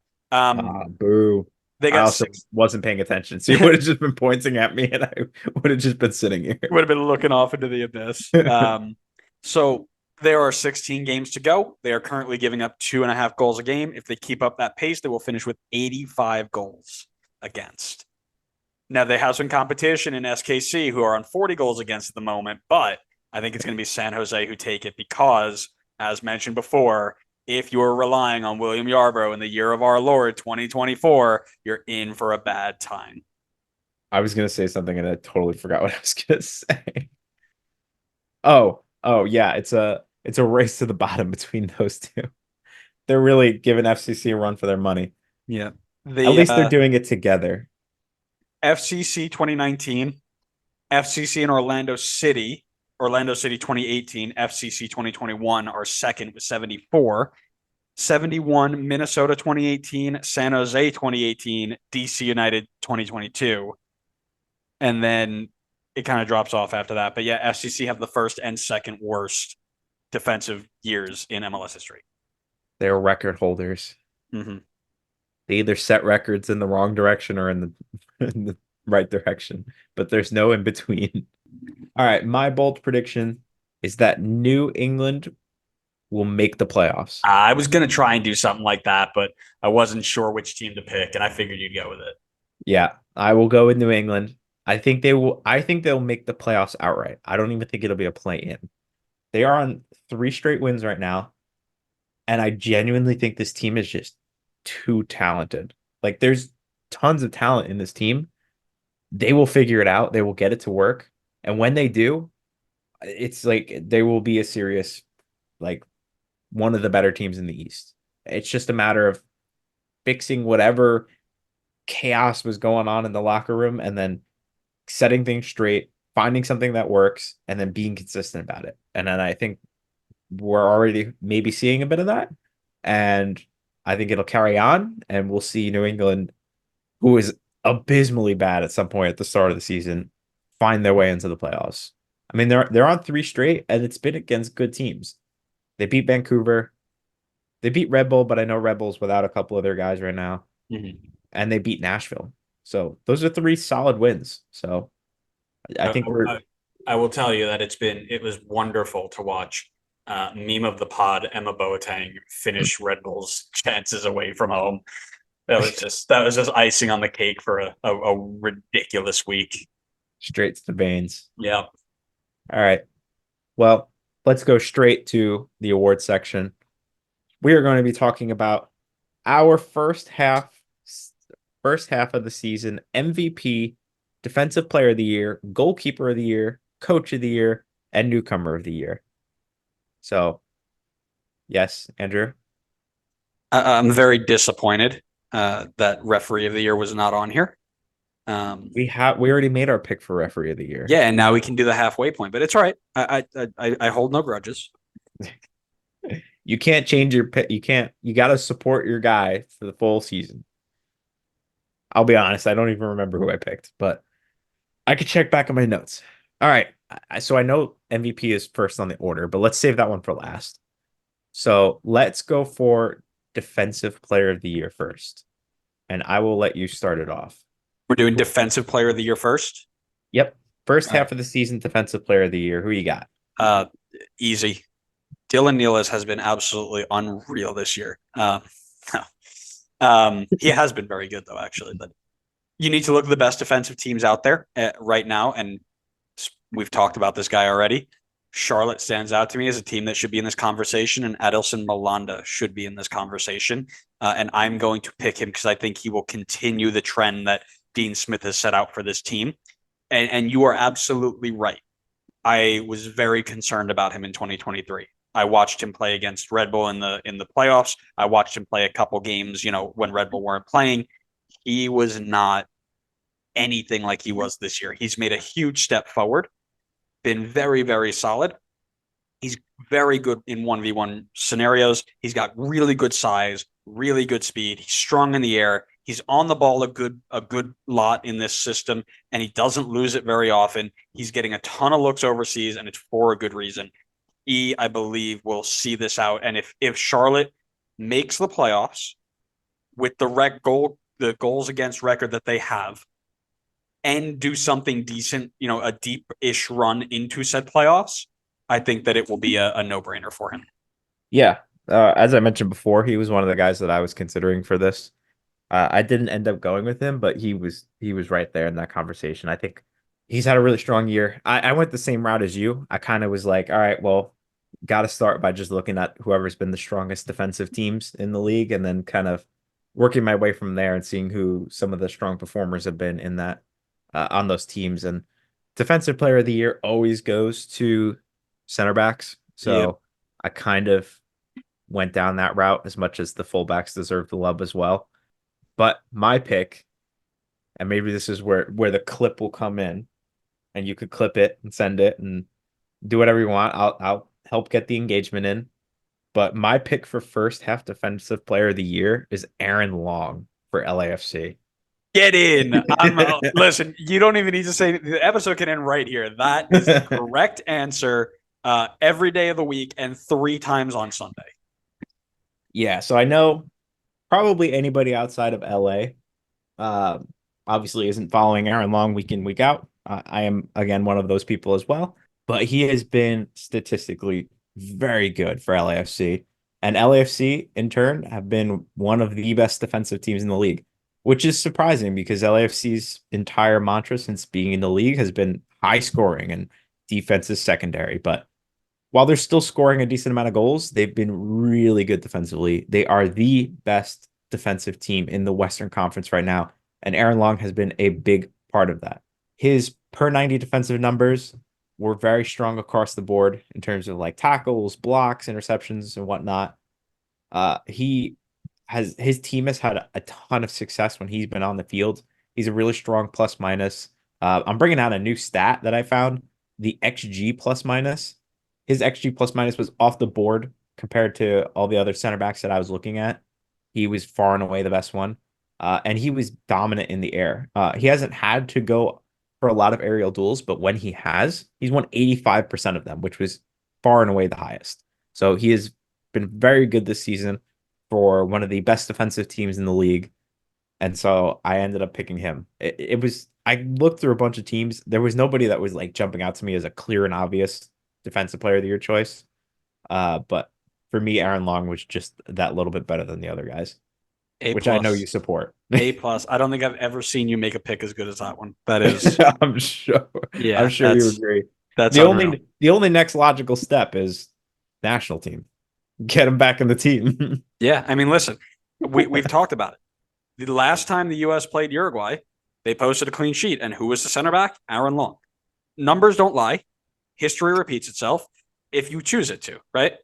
Boo. They I got also wasn't paying attention. So you would have just been pointing at me and I would have just been sitting here. would have been looking off into the abyss. So there are 16 games to go. They are currently giving up 2.5 goals a game. If they keep up that pace, they will finish with 85 goals against. Now they have some competition in SKC who are on 40 goals against at the moment, but I think it's going to be San Jose who take it because, as mentioned before, if you're relying on William Yarbrough in the year of our Lord 2024, you're in for a bad time. I was gonna say something and I totally forgot what I was gonna say. Oh yeah, it's a race to the bottom between those two. They're really giving FCC a run for their money. Yeah. At The least they're doing it together. FCC 2019, FCC in Orlando City 2018, FCC 2021 are second with 74. 71 Minnesota 2018, San Jose 2018, DC United 2022. And then it kind of drops off after that. But yeah, FCC have the first and second worst defensive years in MLS history. They're record holders. Mm-hmm. They either set records in the wrong direction or in in the right direction, but there's no in between. All right, my bold prediction is that New England will make the playoffs. I was gonna try and do something like that, but I wasn't sure which team to pick, and I figured you'd go with it. Yeah, I will go with New England. I think they will. I think they'll make the playoffs outright. I don't even think it'll be a play-in. They are on three straight wins right now, and I genuinely think this team is just too talented. Like, there's tons of talent in this team. They will figure it out. They will get it to work, and when they do, it's like they will be a serious, like, one of the better teams in the East. It's just a matter of fixing whatever chaos was going on in the locker room and then setting things straight, finding something that works, and then being consistent about it. And then I think we're already maybe seeing a bit of that. And I think it'll carry on, and we'll see New England, who is abysmally bad at some point at the start of the season, find their way into the playoffs. I mean, they're on three straight, and it's been against good teams. They beat Vancouver. They beat Red Bull, but I know Red Bull's without a couple of their guys right now. Mm-hmm. And they beat Nashville. So those are three solid wins. So I I, think we're I, I will tell you that it was wonderful to watch meme of the pod Emma Boateng finish Red Bull's chances away from home. That was just icing on the cake for a ridiculous week. straight to the veins. Yeah. All right. Well, let's go straight to the award section. We are going to be talking about our first half of the season MVP, defensive player of the year, goalkeeper of the year, coach of the year, and newcomer of the year. So, yes, Andrew. I'm very disappointed that referee of the year was not on here. We already made our pick for referee of the year. Yeah, and now we can do the halfway point, but it's all right. I hold no grudges. You can't change your pick. You got to support your guy for the full season. I'll be honest, I don't even remember who I picked, but I could check back on my notes. All right. So I know MVP is first on the order, but let's save that one for last. So let's go for defensive player of the year first. And I will let you start it off. We're doing defensive player of the year first. Yep. First All half right. of the season, defensive player of the year. Who you got? Easy. Dylan Nealis has been absolutely unreal this year. He has been very good though, actually. But you need to look at the best defensive teams out there right now, and we've talked about this guy already. Charlotte stands out to me as a team that should be in this conversation, and Adelson Malanda should be in this conversation. And I'm going to pick him because I think he will continue the trend that Dean Smith has set out for this team. And you are absolutely right. I was very concerned about him in 2023. I watched him play against Red Bull in the playoffs. I watched him play a couple games, when Red Bull weren't playing. He was not anything like he was this year. He's made a huge step forward, been very, very solid. He's very good in 1v1 scenarios. He's got really good size, really good speed. He's strong in the air. He's on the ball a good lot in this system, and he doesn't lose it very often. He's getting a ton of looks overseas, and it's for a good reason. I believe, will see this out. And if Charlotte makes the playoffs with the goals against record that they have, and do something decent, a deep-ish run into said playoffs, I think that it will be a no-brainer for him. Yeah. As I mentioned before, he was one of the guys that I was considering for this. I didn't end up going with him, but he was right there in that conversation. I think he's had a really strong year. I went the same route as you. I kind of was like, all right, well, got to start by just looking at whoever's been the strongest defensive teams in the league, and then kind of working my way from there and seeing who some of the strong performers have been in that on those teams. And defensive player of the year always goes to center backs. Yep. So I kind of went down that route as much as the fullbacks deserve the love as well. But my pick, and maybe this is where the clip will come in, and you could clip it and send it and do whatever you want. I'll help get the engagement in. But my pick for first half defensive player of the year is Aaron Long for LAFC. Get in. Listen, you don't even need to say the episode can end right here. That is the correct answer every day of the week and 3 times on Sunday. Yeah, so I know probably anybody outside of LA. Uh, Obviously isn't following Aaron Long week in, week out. I am, again, one of those people as well. But he has been statistically very good for LAFC. And LAFC, in turn, have been one of the best defensive teams in the league, which is surprising because LAFC's entire mantra since being in the league has been high scoring and defense is secondary. But while they're still scoring a decent amount of goals, they've been really good defensively. They are the best defensive team in the Western Conference right now, and Aaron Long has been a big part of that. His per 90 defensive numbers were very strong across the board in terms of like tackles, blocks, interceptions, and whatnot. He has his team has had a ton of success when he's been on the field. He's a really strong plus minus. I'm bringing out a new stat that I found: the XG plus minus. His XG plus minus was off the board compared to all the other center backs that I was looking at. He was far and away the best one, and he was dominant in the air. He hasn't had to go for a lot of aerial duels, but when he has, he's won 85% of them, which was far and away the highest. So he has been very good this season for one of the best defensive teams in the league. And so I ended up picking him. It was, I looked through a bunch of teams. There was nobody that was like jumping out to me as a clear and obvious defensive player of the year choice. But for me, Aaron Long was just that little bit better than the other guys, A which I know you plus. support. A plus. I don't think I've ever seen you make a pick as good as that one. That is, I'm sure. I'm yeah, sure you agree. that's The unreal. only next logical step is national team. Get him back in the team. Yeah, I mean, listen, we've talked about it. The last time the U.S. played Uruguay, they posted a clean sheet, and who was the center back? Aaron Long. Numbers don't lie. History repeats itself if you choose it to, right?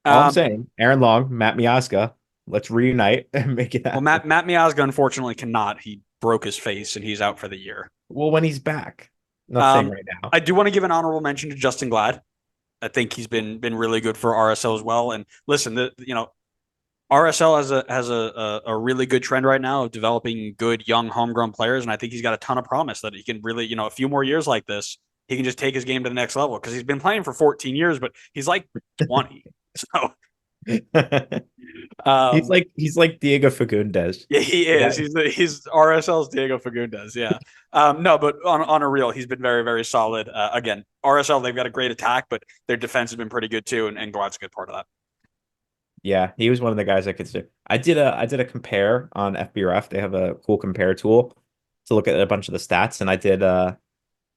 All I'm saying, Aaron Long, Matt Miazga, let's reunite and make it Well, happen. Matt Miazga unfortunately cannot. He broke his face and he's out for the year. Well, when he's back, not saying right now. I do want to give an honorable mention to Justin Glad. I think he's been really good for RSL as well. And listen, RSL has a really good trend right now of developing good young homegrown players, and I think he's got a ton of promise that he can really, a few more years like this, he can just take his game to the next level because he's been playing for 14 years, but he's like 20. So he's like Diego Fagundes. yeah, he is. Yeah. He's RSL's Diego Fagundes. Yeah. No, but on a real, he's been very, very solid. Again, RSL, they've got a great attack, but their defense has been pretty good too, and Glad's a good part of that. Yeah, he was one of the guys I consider. I did a compare on FBref. They have a cool compare tool to look at a bunch of the stats, and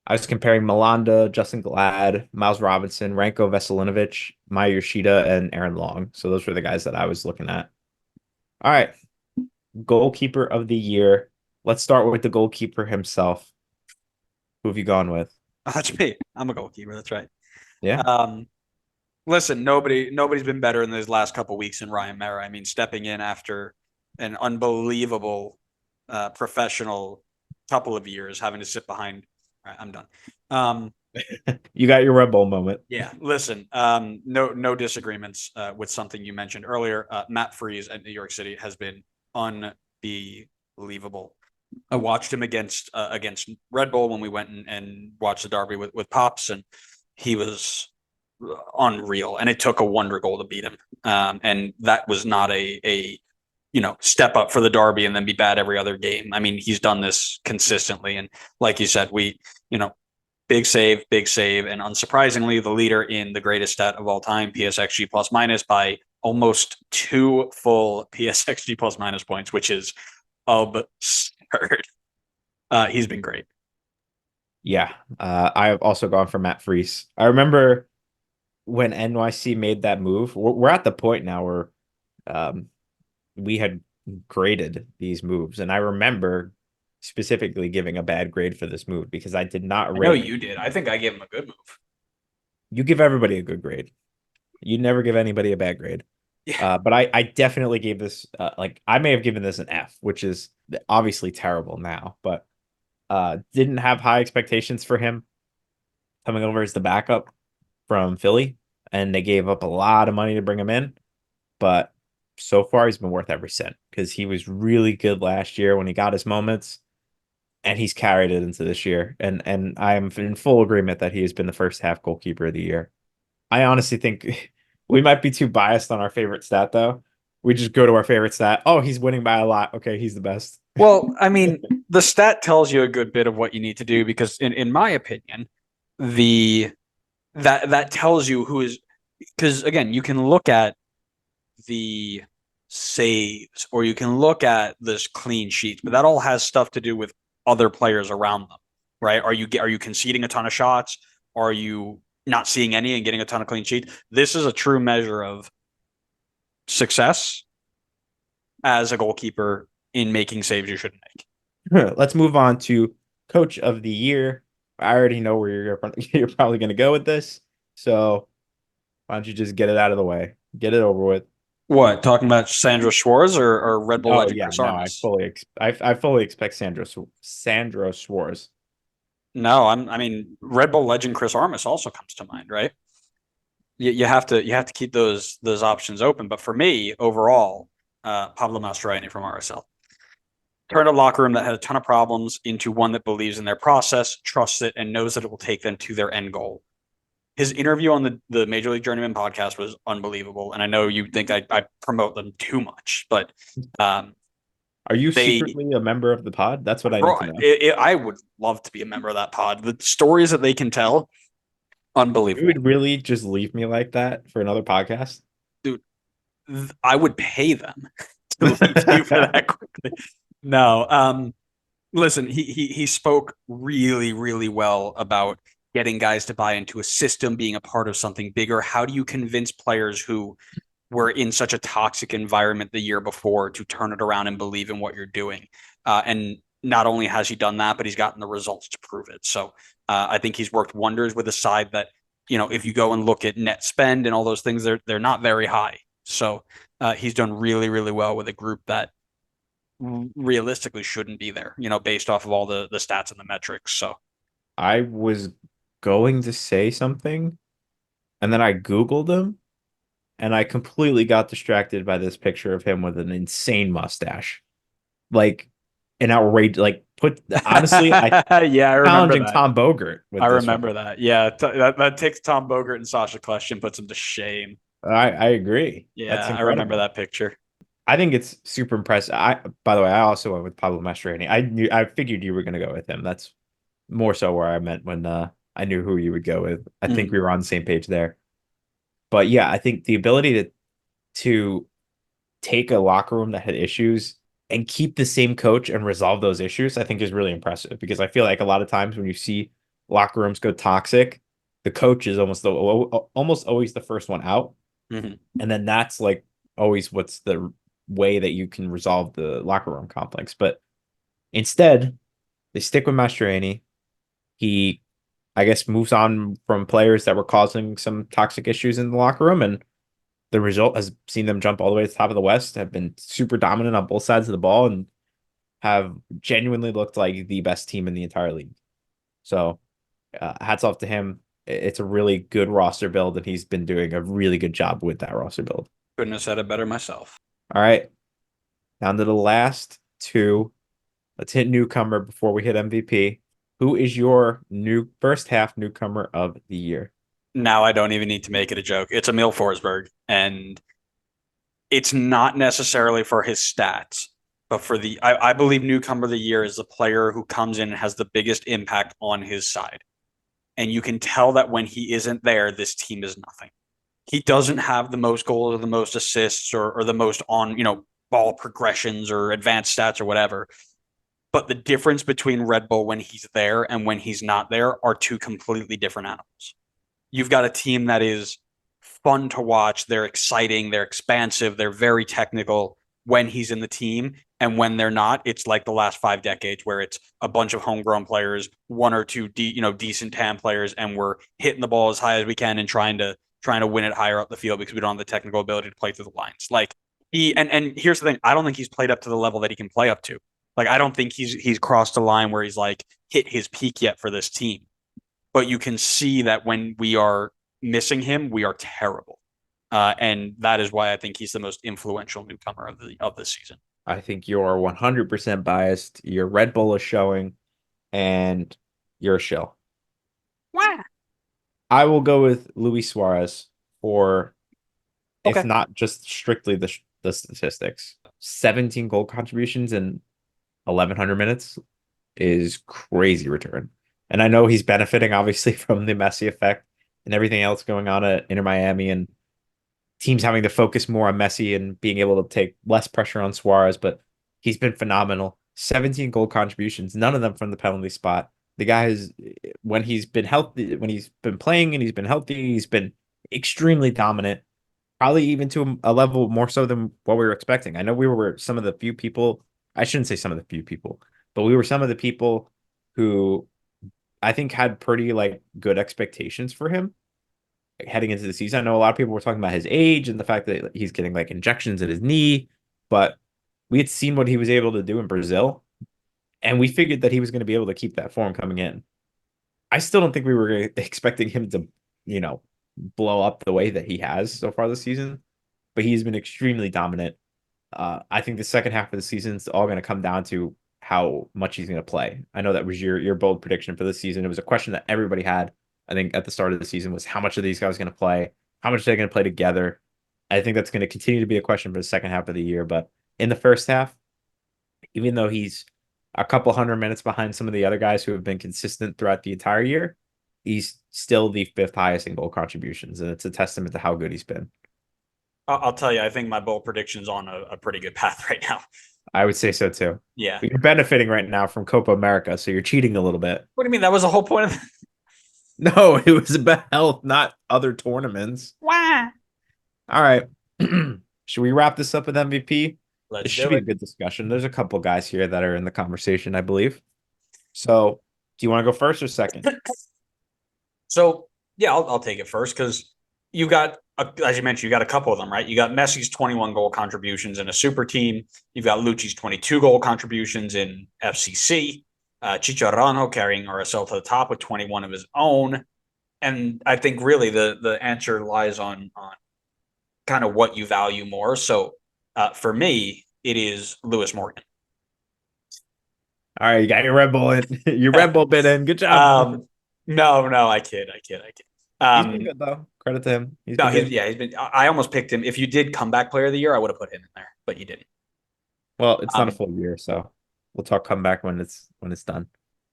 I was comparing Malanda, Justin Glad, Miles Robinson, Ranko Veselinovic, Maya Yoshida, and Aaron Long. So those were the guys that I was looking at. All right, goalkeeper of the year. Let's start with the goalkeeper himself. Who have you gone with? That's me. I'm a goalkeeper. That's right. Yeah. Listen, nobody's been better in these last couple of weeks than Ryan Mera. I mean, stepping in after an unbelievable professional couple of years, having to sit behind. All right, I'm done. You got your Red Bull moment. Yeah, listen, no disagreements with something you mentioned earlier. Matt Freese at New York City has been unbelievable. I watched him against Red Bull when we went and watched the derby with Pops, and he was unreal. And it took a wonder goal to beat him. And that was not a step up for the derby and then be bad every other game. I mean, he's done this consistently, and like you said, big save, and unsurprisingly, the leader in the greatest stat of all time, PSXG plus minus, by almost 2 full PSXG plus minus points, which is absurd. He's been great. Yeah, I have also gone for Matt Freese. I remember when NYC made that move. We're at the point now where we had graded these moves, and I remember specifically giving a bad grade for this move because I did not rate. I know you did. I think I gave him a good move. You give everybody a good grade. You never give anybody a bad grade. Yeah. But I definitely gave this I may have given this an F, which is obviously terrible now, but didn't have high expectations for him coming over as the backup from Philly, and they gave up a lot of money to bring him in. But so far, he's been worth every cent because he was really good last year when he got his moments, and he's carried it into this year. And I am in full agreement that he has been the first half goalkeeper of the year. I honestly think we might be too biased on our favorite stat, though. We just go to our favorite stat. Oh, he's winning by a lot. Okay, he's the best. Well, I mean, the stat tells you a good bit of what you need to do because, in my opinion, the that tells you who is, because again, you can look at the saves or you can look at this clean sheets, but that all has stuff to do with other players around them, right? Are you conceding a ton of shots? Are you not seeing any and getting a ton of clean sheets? This is a true measure of success as a goalkeeper in making saves you shouldn't make. Let's move on to Coach of the Year. I already know where you're probably going to go with this. So why don't you just get it out of the way? Get it over with. What, talking about Sandro Schwarz or Red Bull Oh legend yeah, Chris no, Armas? I fully expect Sandro Schwarz. No, I mean Red Bull legend Chris Armas also comes to mind, right? You have to keep those options open. But for me, overall, Pablo Mastroeni from RSL turned a locker room that had a ton of problems into one that believes in their process, trusts it, and knows that it will take them to their end goal. His interview on the Major League Journeyman podcast was unbelievable. And I know you think I promote them too much, but Are you they secretly a member of the pod? That's what I need bro, to know. I would love to be a member of that pod. The stories that they can tell, You unbelievable. would really just leave me like that for another podcast? Dude, I would pay them to leave you for that quickly. No, listen, he spoke really, really well about getting guys to buy into a system, being a part of something bigger. How do you convince players who were in such a toxic environment the year before to turn it around and believe in what you're doing? And not only has he done that, but he's gotten the results to prove it. So I think he's worked wonders with a side that, if you go and look at net spend and all those things, they're not very high. So he's done really, really well with a group that realistically shouldn't be there, based off of all the stats and the metrics. So I was going to say something, and then I Googled him, and I completely got distracted by this picture of him with an insane mustache. Like an outrage, like put honestly, I yeah, I remember challenging that. Tom Bogert I with this one. remember that. Yeah, that takes Tom Bogert and Sasha Klesch and puts him to shame. I agree. That's Yeah, I remember incredible. that picture. I think it's super impressive. By the way, I also went with Pablo Mastroeni. I figured you were gonna go with him. That's more so where I meant when I knew who you would go with. I think we were on the same page there. But yeah, I think the ability to take a locker room that had issues and keep the same coach and resolve those issues, I think is really impressive because I feel like a lot of times when you see locker rooms go toxic, the coach is almost always the first one out. Mm-hmm. And then that's like always what's the way that you can resolve the locker room complex. But instead, they stick with Mastroeni. He, I guess, moves on from players that were causing some toxic issues in the locker room, and the result has seen them jump all the way to the top of the West, have been super dominant on both sides of the ball, and have genuinely looked like the best team in the entire league. So, hats off to him. It's a really good roster build, and he's been doing a really good job with that roster build. Couldn't have said it better myself. All right, down to the last two. Let's hit newcomer before we hit MVP. Who is your new first half newcomer of the year? Now I don't even need to make it a joke. It's Emil Forsberg, and it's not necessarily for his stats, but for I believe newcomer of the year is the player who comes in and has the biggest impact on his side. And you can tell that when he isn't there, this team is nothing. He doesn't have the most goals or the most assists or the most on, ball progressions or advanced stats or whatever. But the difference between Red Bull when he's there and when he's not there are two completely different animals. You've got a team that is fun to watch. They're exciting. They're expansive. They're very technical when he's in the team. And when they're not, it's like the last 5 decades where it's a bunch of homegrown players, one or two, decent TAM players, and we're hitting the ball as high as we can and trying to win it higher up the field because we don't have the technical ability to play through the lines. Like and here's the thing: I don't think he's played up to the level that he can play up to. Like I don't think he's crossed a line where he's like hit his peak yet for this team. But you can see that when we are missing him, we are terrible. And that is why I think he's the most influential newcomer of the season. I think you're 100% biased. Your Red Bull is showing, and you're a shill. Wow. I will go with Luis Suarez for, if Okay. not just strictly the the statistics. 17 goal contributions in 1,100 minutes is crazy return. And I know he's benefiting obviously from the Messi effect and everything else going on at Inter Miami and teams having to focus more on Messi and being able to take less pressure on Suarez, but he's been phenomenal. 17 goal contributions, none of them from the penalty spot. The guy is, when he's been healthy, when he's been playing and he's been healthy, he's been extremely dominant, probably even to a level more so than what we were expecting. I know we were some of the few people, I shouldn't say some of the few people, but we were some of the people who I think had pretty like good expectations for him heading into the season. I know a lot of people were talking about his age and the fact that he's getting like injections in his knee, but we had seen what he was able to do in Brazil, and we figured that he was going to be able to keep that form coming in. I still don't think we were expecting him to, blow up the way that he has so far this season, but he's been extremely dominant. I think the second half of the season is all going to come down to how much he's going to play. I know that was your bold prediction for this season. It was a question that everybody had, I think, at the start of the season was how much are these guys going to play? How much are they going to play together? I think that's going to continue to be a question for the second half of the year. But in the first half, even though he's a couple hundred minutes behind some of the other guys who have been consistent throughout the entire year, he's still the fifth highest in goal contributions. And it's a testament to how good he's been. I'll tell you, I think my bold prediction's on a pretty good path right now. I would say so too. Yeah. But you're benefiting right now from Copa America, so you're cheating a little bit. What do you mean? That was the whole point of it? No, it was about health, not other tournaments. Wah. All right. Should we wrap this up with MVP? Let's This do should be a it. good discussion. There's a couple guys here that are in the conversation, I believe. So, do you want to go first or second? So, yeah, I'll take it first because you got, as you mentioned, you got a couple of them, right? You got Messi's 21 goal contributions in a super team. You've got Lucci's 22 goal contributions in FCC. Chicharrano carrying RSL to the top with 21 of his own. And I think really the answer lies on kind of what you value more. So for me, it is Lewis Morgan. All right, you got your Red Bull in. Your Red Bull bit in. Good job. No, I kid. He's been good though. Credit to him. He's been. I almost picked him. If you did comeback player of the year, I would have put him in there, but you didn't. Well, it's not a full year, so we'll talk comeback when it's done.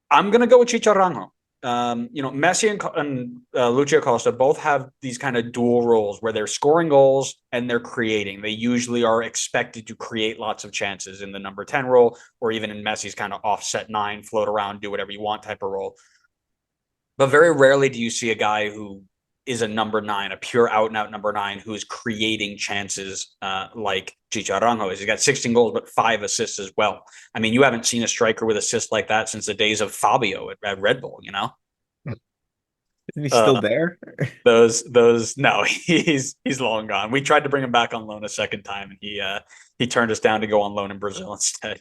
I'm gonna go with Chicharrano. Messi and Lucio Costa both have these kind of dual roles where they're scoring goals and they're creating. They usually are expected to create lots of chances in the number 10 role, or even in Messi's kind of offset 9, float around, do whatever you want type of role. But very rarely do you see a guy who is a number 9, a pure out and out number 9 who is creating chances like Chicharrano is. He's got 16 goals, but 5 assists as well. I mean, you haven't seen a striker with assists like that since the days of Fabio at Red Bull, Isn't he still there? No, he's long gone. We tried to bring him back on loan a second time, and he turned us down to go on loan in Brazil instead.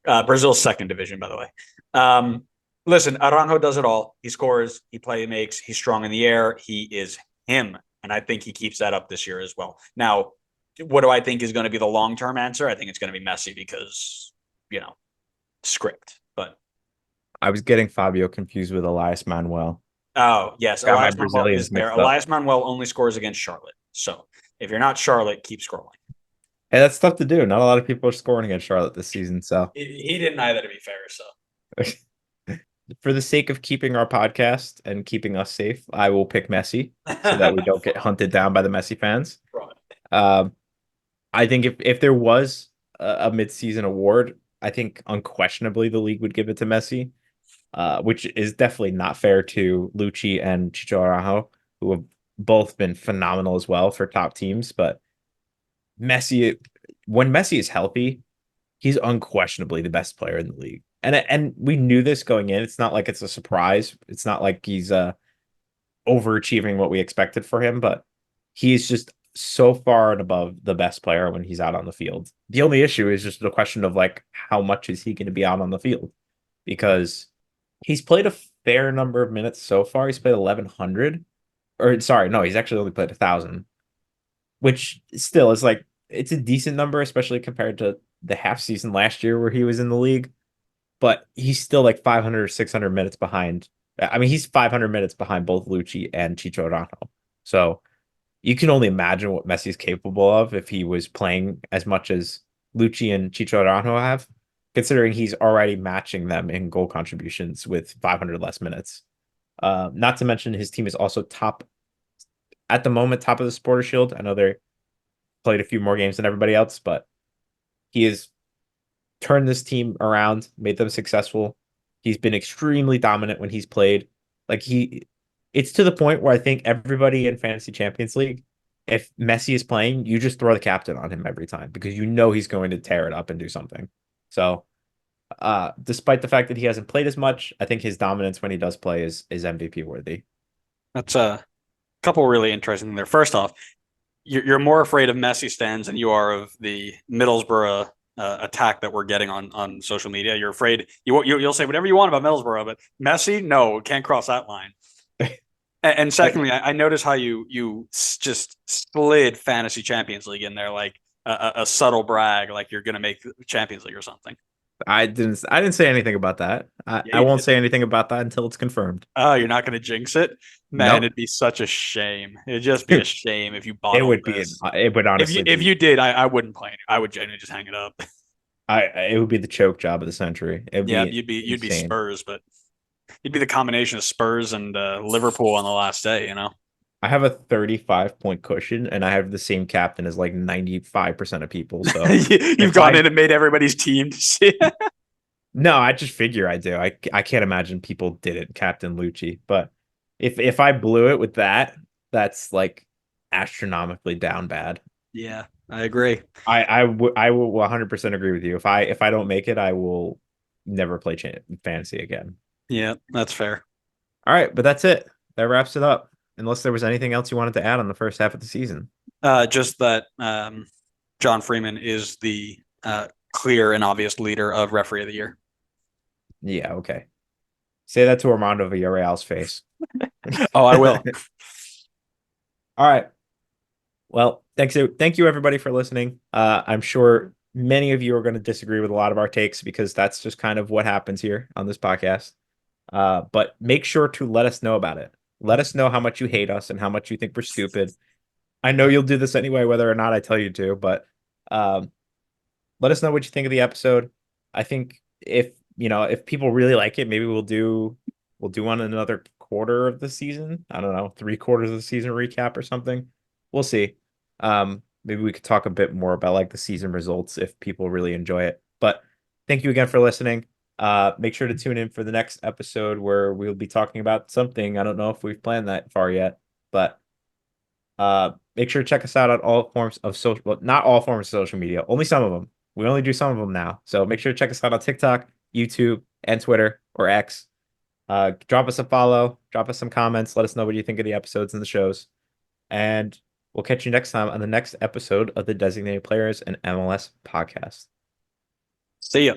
Brazil's second division, by the way. Listen, Aranjo does it all. He scores, he makes, he's strong in the air. He is him. And I think he keeps that up this year as well. Now, what do I think is going to be the long-term answer? I think it's going to be Messi because, script. But I was getting Fabio confused with Elias Manuel. Oh, yes. Got Elias my Manuel Brazilians is there. mixed up. Elias Manuel only scores against Charlotte. So if you're not Charlotte, keep scrolling. Hey, that's tough to do. Not a lot of people are scoring against Charlotte this season, so He didn't either, to be fair. So for the sake of keeping our podcast and keeping us safe, I will pick Messi so that we don't get hunted down by the Messi fans. Right. I think if there was a midseason award, I think unquestionably the league would give it to Messi, which is definitely not fair to Lucci and Chicharrano, who have both been phenomenal as well for top teams. But Messi, when Messi is healthy, he's unquestionably the best player in the league. And we knew this going in. It's not like it's a surprise. It's not like he's overachieving what we expected for him, but he's just so far and above the best player when he's out on the field. The only issue is just the question of like how much is he going to be out on the field? Because he's played a fair number of minutes so far. He's played 1,100. Or sorry, no, he's actually only played 1,000, which still is like it's a decent number, especially compared to the half season last year where he was in the league. But he's still like 500 or 600 minutes behind. I mean, he's 500 minutes behind both Lucci and Chicharrano. So you can only imagine what Messi's capable of if he was playing as much as Lucci and Chicho Aranjo have, considering he's already matching them in goal contributions with 500 less minutes. Not to mention his team is also top at the moment, top of the Supporter Shield. I know they're played a few more games than everybody else, but he has turned this team around, made them successful. He's been extremely dominant when he's played. Like it's to the point where I think everybody in Fantasy Champions League, if Messi is playing, you just throw the captain on him every time because you know he's going to tear it up and do something. So, despite the fact that he hasn't played as much, I think his dominance when he does play is MVP worthy. That's a couple really interesting things there. First off, you're more afraid of Messi stands than you are of the Middlesbrough attack that we're getting on social media. You're afraid you'll say whatever you want about Middlesbrough, but Messi, no, can't cross that line. And secondly, I noticed how you just slid Fantasy Champions League in there like a subtle brag, like you're gonna make Champions League or something. I didn't say anything about that. I won't say anything about that until it's confirmed. Oh, you're not gonna jinx it, man. Nope. It'd be such a shame. It'd just be a shame if you bought. It would be. It would honestly. If you did, I wouldn't play it. I would genuinely just hang it up. It would be the choke job of the century. You'd be Spurs, but you'd be the combination of Spurs and Liverpool on the last day. You know. I have a 35-point cushion, and I have the same captain as like 95% of people. So you've gone in and made everybody's team to see. No, I just figure I do. I can't imagine people didn't captain Lucci, but if I blew it with that, that's like astronomically down bad. Yeah, I agree. I will 100% agree with you. If I don't make it, I will never play fantasy again. Yeah, that's fair. All right, but that's it. That wraps it up. Unless there was anything else you wanted to add on the first half of the season. Just that John Freeman is the clear and obvious leader of referee of the year. Yeah, okay. Say that to Armando Villarreal's face. Oh, I will. All right. Well, thank you everybody for listening. I'm sure many of you are going to disagree with a lot of our takes because that's just kind of what happens here on this podcast. But make sure to let us know about it. Let us know how much you hate us and how much you think we're stupid. I know you'll do this anyway, whether or not I tell you to, but let us know what you think of the episode. I think if people really like it, maybe we'll do on another quarter of the season. I don't know, 3/4 of the season recap or something. We'll see. Maybe we could talk a bit more about like the season results if people really enjoy it. But thank you again for listening. Make sure to tune in for the next episode where we'll be talking about something. I don't know if we've planned that far yet, but make sure to check us out on all forms of social, well, not all forms of social media, only some of them. We only do some of them now. So make sure to check us out on TikTok, YouTube, and Twitter or X. Drop us a follow, drop us some comments, let us know what you think of the episodes and the shows. And we'll catch you next time on the next episode of the Designated Players and MLS podcast. See ya.